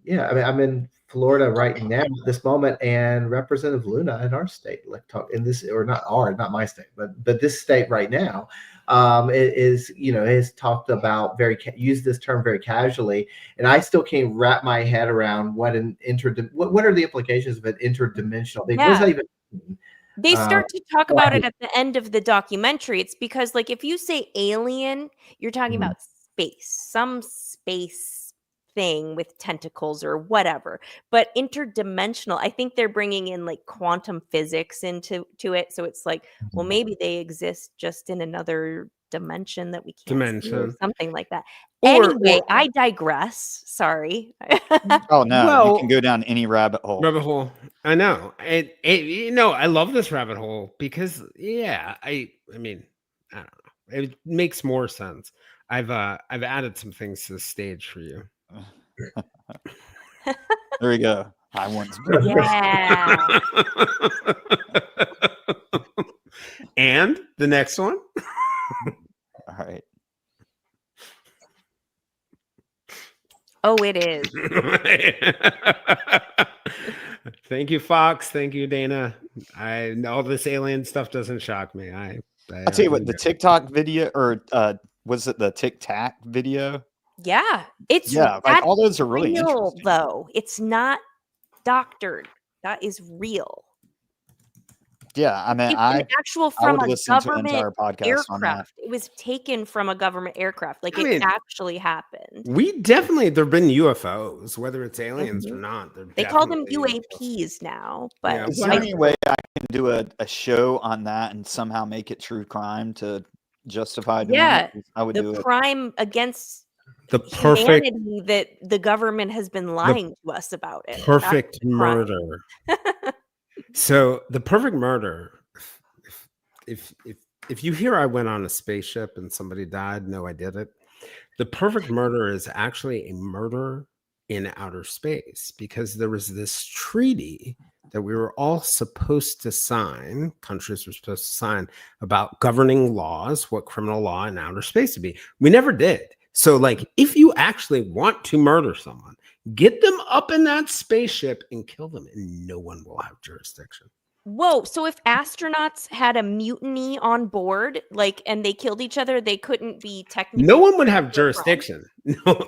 yeah, I mean, I'm in Florida right now at this moment, and Representative Luna in our state, like talk in this, or not my state, but this state right now, is has talked about used this term very casually, and I still can't wrap my head around what what are the implications of an interdimensional being? What does that even mean? they start to talk about it at the end of the documentary. It's because, like, if you say alien, you're talking about space, some space thing with tentacles or whatever. But interdimensional, I think they're bringing in like quantum physics into it. So it's like, well, maybe they exist just in another dimension that we can't see, or something like that. Anyway, I digress. Sorry. Oh no, Well, you can go down any rabbit hole. I know. I love this rabbit hole because I mean, I don't know. It makes more sense. I've added some things to the stage for you. There you go. I want to. Yeah. And the next one. All right. Oh, it is. Thank you, Fox. Thank you, Dana. I know this alien stuff doesn't shock me. I'll tell you what, the TikTok video, or was it the Tic Tac video? Yeah, it's like all those are really real, interesting. though. It's not doctored. That is real. Yeah, I mean, it's an actual from a government aircraft. It was taken from a government aircraft. Like, it actually happened. There've been UFOs, whether it's aliens or not. They call them UAPs now. But is there any way I can do a show on that and somehow make it true crime to justify doing it? I would do it. The crime against the perfect humanity that the government has been lying to us about it. Perfect murder. So the perfect murder, if you hear I went on a spaceship and somebody died, no, I did it. The perfect murder is actually a murder in outer space, because there was this treaty that we were all supposed to sign, countries were supposed to sign, about governing laws, what criminal law in outer space would be. We never did. So, like, if you actually want to murder someone, get them up in that spaceship and kill them, and no one will have jurisdiction. Whoa. So if astronauts had a mutiny on board, like, and they killed each other, they couldn't be technically... No one would have jurisdiction.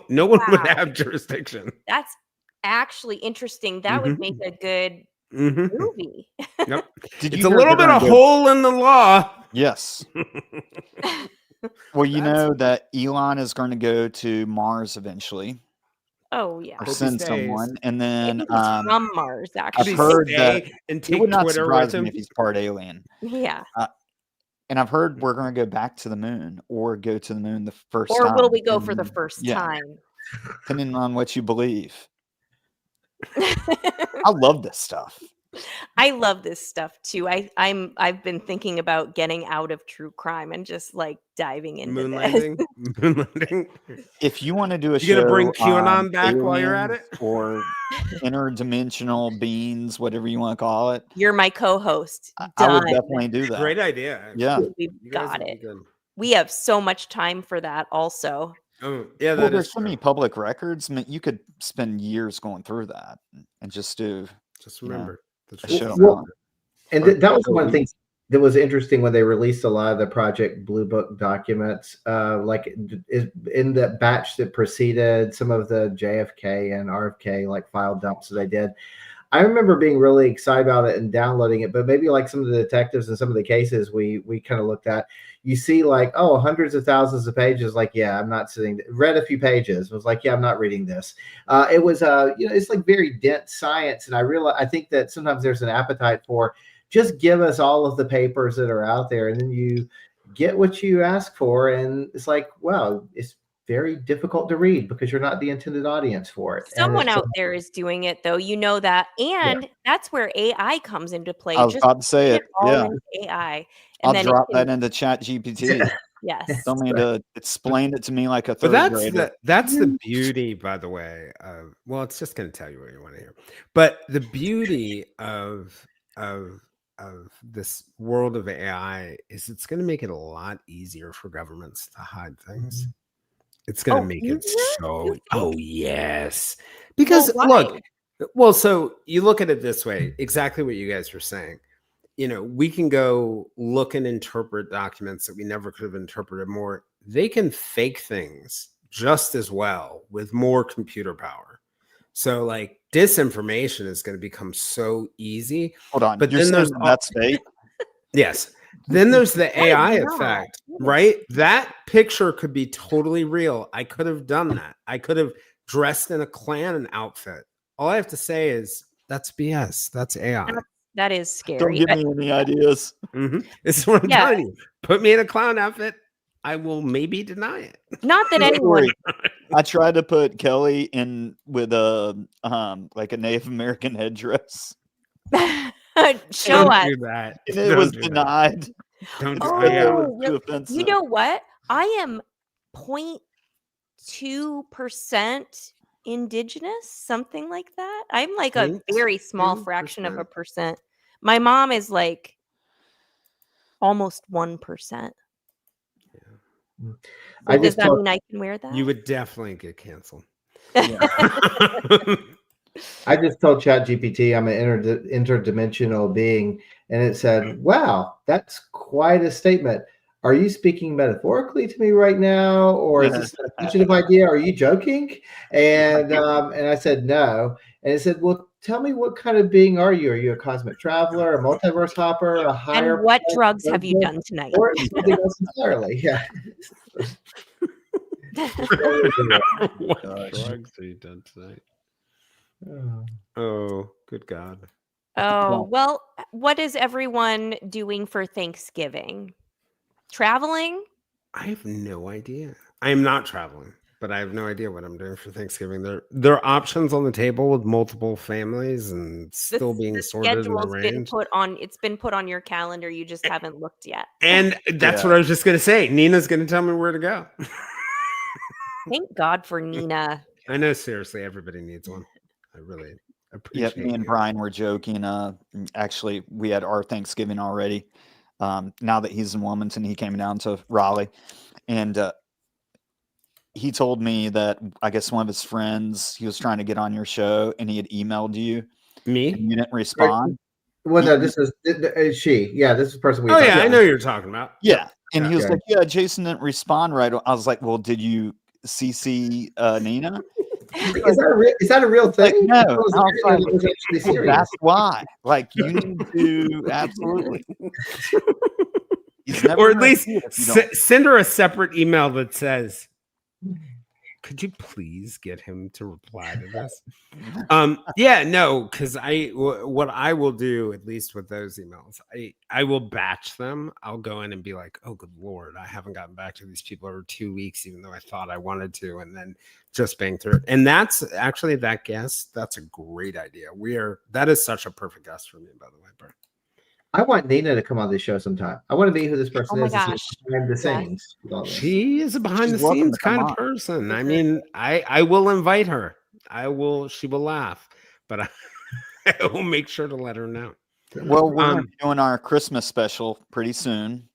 No one would have jurisdiction. That's actually interesting. That would make a good movie. Yep. It's a little bit of hole in the law. Yes. Well, you know that Elon is going to go to Mars eventually. Oh yeah, or send someone, and then from Mars. Actually, I've heard that it would not surprise me if he's part alien. Yeah, and I've heard we're going to go back to the moon, or go to the moon the first time. Or will we go for the first time? Depending on what you believe. I love this stuff. I love this stuff too. I've been thinking about getting out of true crime and just like diving into Moonlighting. If you want to do a show, you gonna bring QAnon back while you're at it, or interdimensional beings, whatever you want to call it. You're my co-host. I would definitely do that. Great idea. Yeah, we've got it. We have so much time for that. Also. Oh yeah, well, there's so many public records. I mean, you could spend years going through that and just do. Just remember. And that was one of the things that was interesting when they released a lot of the Project Blue Book documents, like in the batch that preceded some of the JFK and RFK like file dumps that they did. I remember being really excited about it and downloading it, but maybe like some of the detectives and some of the cases we kind of looked at, you see like, oh, hundreds of thousands of pages. Like, yeah, I'm not read a few pages. Was like, yeah, I'm not reading this. It was, it's like very dense science. And I think that sometimes there's an appetite for just give us all of the papers that are out there. And then you get what you ask for. And it's like, wow, it's very difficult to read because you're not the intended audience for it. And Someone it's, out there is doing it, though. You know that, and that's where AI comes into play. I was Just about to say put it. all Yeah. into AI, and I'll then drop it can, that into Chat GPT. yes. Tell me to explain it to me like a But third grader. that's the beauty, by the way, of, well, it's just going to tell you what you want to hear. But the beauty of this world of AI is it's going to make it a lot easier for governments to hide things. It's going to make it so. Oh yes, because look, well, so you look at it this way, exactly what you guys were saying. You know, we can go look and interpret documents that we never could have interpreted more. They can fake things just as well with more computer power. So like disinformation is going to become so easy. Hold on. But You're then there's saying that's fake? yes. Then there's the AI effect, right? That picture could be totally real. I could have done that. I could have dressed in a Klan outfit. All I have to say is that's BS. That's AI. That is Don't scary. give me any ideas. This is what I'm telling you. Put me in a clown outfit. I will maybe deny it. Not that anyone. I tried to put Kelly in with a like a Native American headdress. Show Don't us. do that. And it was denied. Don't do Oh, that. It was too really? offensive. You know what? I am 0.2% indigenous, something like that. I'm like a very small fraction of a percent. My mom is like almost 1%. So does that mean I can wear that? You would definitely get canceled. I just told ChatGPT I'm an interdimensional being, and it said, "Wow, that's quite a statement. Are you speaking metaphorically to me right now, or is this a sensitive idea? Are you joking?" And I said no, and it said, "Well, tell me, what kind of being are you? Are you a cosmic traveler, a multiverse hopper, a higher? And what drugs have you done tonight?" Or something else entirely? Yeah. What drugs are you done tonight? Oh, good God. Oh, well, what is everyone doing for Thanksgiving? Traveling? I have no idea. I am not traveling, but I have no idea what I'm doing for Thanksgiving. There are options on the table with multiple families and still being sorted and arranged. It's been put on your calendar. You just haven't looked yet. And that's what I was just going to say. Nina's going to tell me where to go. Thank God for Nina. I know, seriously, everybody needs one. I really appreciate it. Me and Brian were joking. Actually, we had our Thanksgiving already. Now that he's in Wilmington, he came down to Raleigh, and he told me that I guess one of his friends, he was trying to get on your show, and he had emailed you. Me? And you didn't respond. Well, no, this is she. Yeah, this is the person we. Oh yeah, I know you're talking about. Yeah, and he was like, "Yeah, Jason didn't respond right." I was like, "Well, did you CC Nina?" Is that a real thing? Like, no, was actually serious. That's why. Like, you need to absolutely. Or at least send her a separate email that says, "Could you please get him to reply to this?" Yeah, no, because what I will do, at least with those emails, I will batch them. I'll go in and be like, "Oh, good Lord, I haven't gotten back to these people over 2 weeks, even though I thought I wanted to," and then just bang through it. And that's actually that guest. That's a great idea. That is such a perfect guest for me, by the way, bro. I want Nina to come on this show sometime. I want to be who this person is. Gosh. Behind the scenes. She is a behind the scenes kind of person. I mean, I will invite her. She will laugh, but I will make sure to let her know. Well, we're doing our Christmas special pretty soon.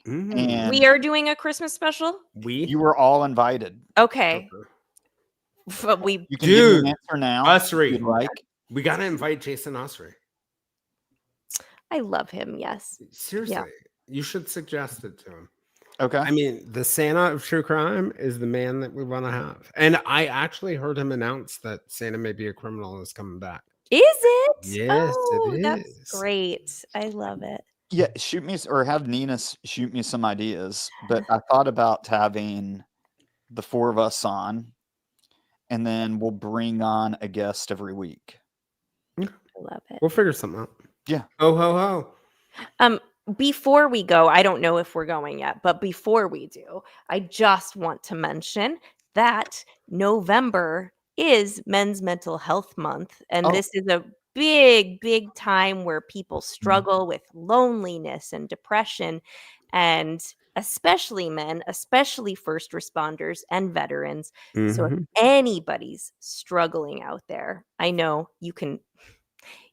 And we are doing a Christmas special. You were all invited. Okay. But you can give me an answer now. Osri, like. We gotta invite Jayson Osri. I love him. Yes. Seriously, you should suggest it to him. Okay. I mean, the Santa of true crime is the man that we want to have. And I actually heard him announce that Santa may be a criminal and is coming back. Is it? Yes, it is. That's great. I love it. Yeah, shoot me or have Nina shoot me some ideas. But I thought about having the four of us on, and then we'll bring on a guest every week. I love it. We'll figure something out. Yeah. Oh ho ho. before we go, I don't know if we're going yet, but before we do, I just want to mention that November is Men's Mental Health Month. And Oh. this is a big, big time where people struggle with loneliness and depression. And especially men, especially first responders and veterans. So if Mhm. anybody's struggling out there, I know you can.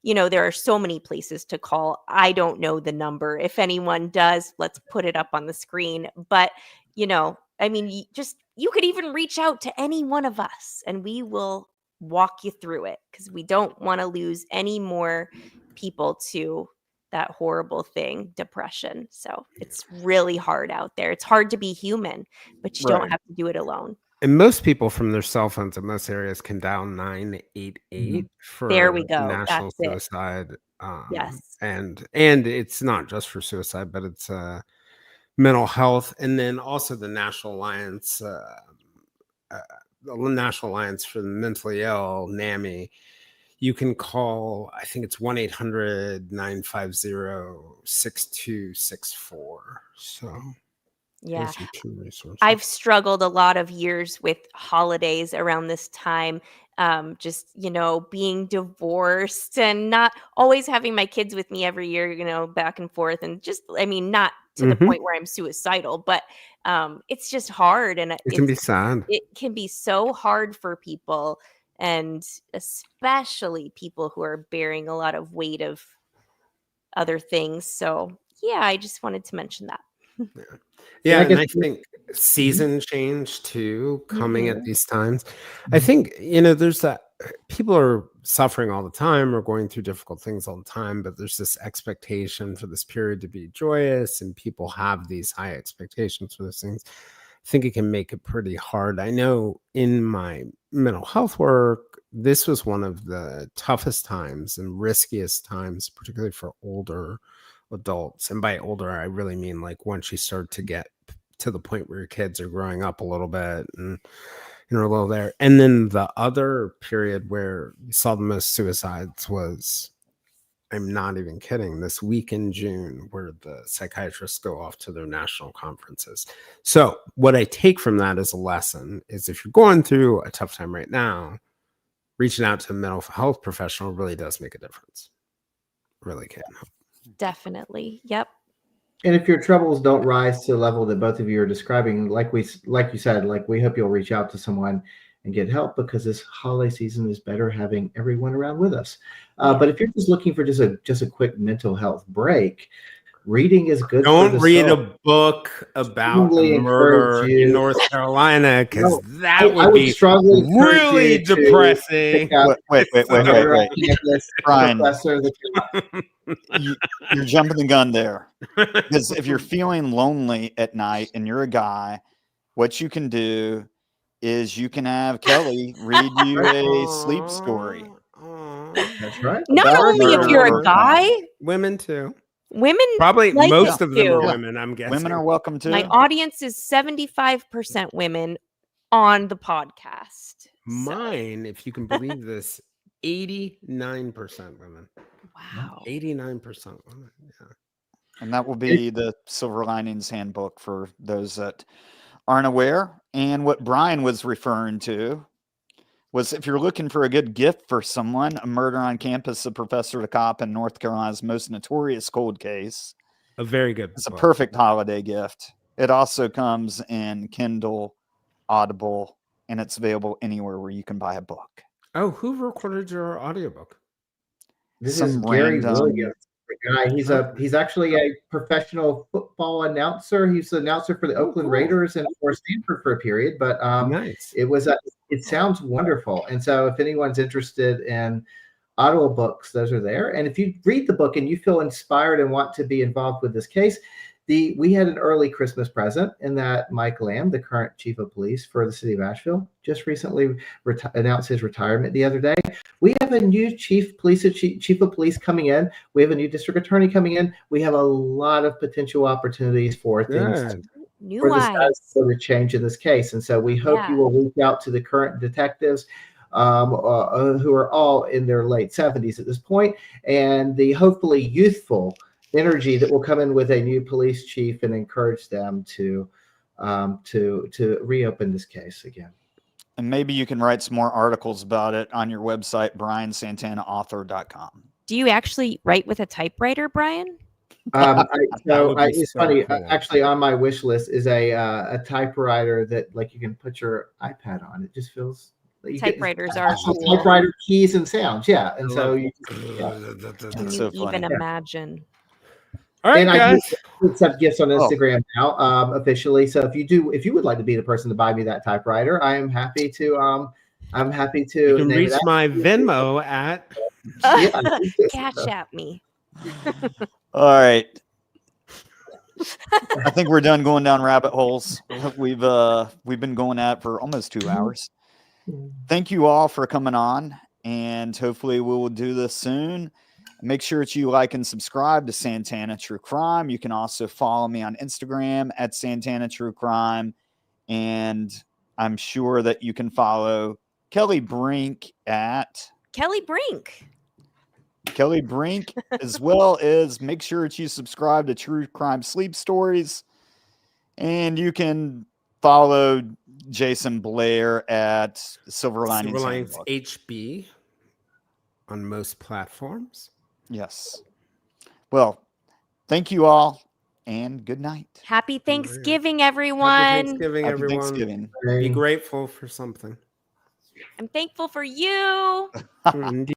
There are so many places to call. I don't know the number. If anyone does, let's put it up on the screen. But, I mean, you could even reach out to any one of us and we will walk you through it, because we don't want to lose any more people to that horrible thing, depression. So it's really hard out there. It's hard to be human, but you don't Right. have to do it alone. And most people from their cell phones in most areas can dial 988 There we for go. national That's it. suicide. Yes. And it's not just for suicide, but it's mental health, and then also the National Alliance, the National Alliance for the Mentally Ill, NAMI. You can call, I think it's 1-800-950-6264. So Yeah. those are two resources. I've struggled a lot of years with holidays around this time. Just, being divorced and not always having my kids with me every year, back and forth. And just, not to the point where I'm suicidal, but it's just hard. And It can be sad. it can be so hard for people, and especially people who are bearing a lot of weight of other things. So yeah, I just wanted to mention that. Yeah, And I and I guess- think season change too, coming at Mhm. these times. I think, there's that people are suffering all the time or going through difficult things all the time, but there's this expectation for this period to be joyous, and people have these high expectations for those things. I think it can make it pretty hard. I know in my mental health work, this was one of the toughest times and riskiest times, particularly for older adults. And by older, I really mean like once you start to get to the point where your kids are growing up a little bit and a little there. And then the other period where we saw the most suicides was, I'm not even kidding, this week in June, where the psychiatrists go off to their national conferences. So what I take from that as a lesson is, if you're going through a tough time right now, reaching out to a mental health professional really does make a difference. Really can help. Definitely. Yep. And if your troubles don't rise to the level that both of you are describing, like you said, we hope you'll reach out to someone and get help, because this holiday season is better having everyone around with us. But if you're just looking for just a quick mental health break, reading is good. Don't for the read soul. a book about Strongly a murder encourage you- in North Carolina, because No, that I would would be strongly encourage really you to depressing. pick out Wait. another campus Brian. professor that You're jumping the gun there. Because if you're feeling lonely at night and you're a guy, what you can do is you can have Kelli read you a sleep story. That's right. Not About only if murder you're or a guy, crime. Women too. women Probably like most it of them are too. women, I'm guessing. Women are welcome too. My audience is 75% women on the podcast. So, Mine, if you can believe this, 89% women. wow. 89% women. Yeah. And that will be the Silver Linings Handbook for those that aren't aware. And what Brian was referring to was, if you're looking for a good gift for someone, A Murder on Campus, The Professor, the Cop, in North Carolina's Most Notorious Cold Case. A very good It's a book. perfect holiday gift. It also comes in Kindle, Audible, and it's available anywhere where you can buy a book. Oh, who recorded your audiobook? This Some is Gary random- Williams. The guy. He's actually a professional football announcer. He's the announcer for the Oakland cool. Raiders and for Stanford for a period. But Nice. it sounds wonderful. And so if anyone's interested in audio books, those are there. And if you read the book and you feel inspired and want to be involved with this case, we had an early Christmas present in that Mike Lamb, the current chief of police for the city of Asheville, just recently announced his retirement the other day. We have a new chief of police coming in. We have a new district attorney coming in. We have a lot of potential opportunities for things Good. New for eyes. the change in this case. And so we hope Yeah. you will reach out to the current detectives who are all in their late 70s at this point, and the hopefully youthful energy that will come in with a new police chief and encourage them to reopen this case again. And maybe you can write some more articles about it on your website, briansantanaauthor.com. Do you actually write with a typewriter, Brian? It's so funny. cool. Actually, on my wish list is a typewriter that like you can put your iPad on. It just feels Typewriters are cool. typewriter keys and sounds. Yeah, and so you. Can That's you so even funny. imagine? All right, And I guys. do accept gifts on Instagram now, officially. So if you would like to be the person to buy me that typewriter, I am happy to. I'm happy to. You can name reach that. my Venmo at. Yeah. Cash at me. All right. I think we're done going down rabbit holes. We've been going at it for almost 2 hours. Thank you all for coming on, and hopefully we will do this soon. Make sure that you like and subscribe to Santana True Crime. You can also follow me on Instagram at Santana True Crime, and I'm sure that you can follow Kelli Brink at Kelli Brink. Kelli Brink, as well as make sure that you subscribe to True Crime Sleep Stories, and you can follow Jayson Blair at Silver Lining Handbook. HB on most platforms. Yes. Well, thank you all, and good night. Happy Thanksgiving, everyone. Happy Thanksgiving, Happy everyone. Thanksgiving. Be grateful for something. I'm thankful for you. Indeed.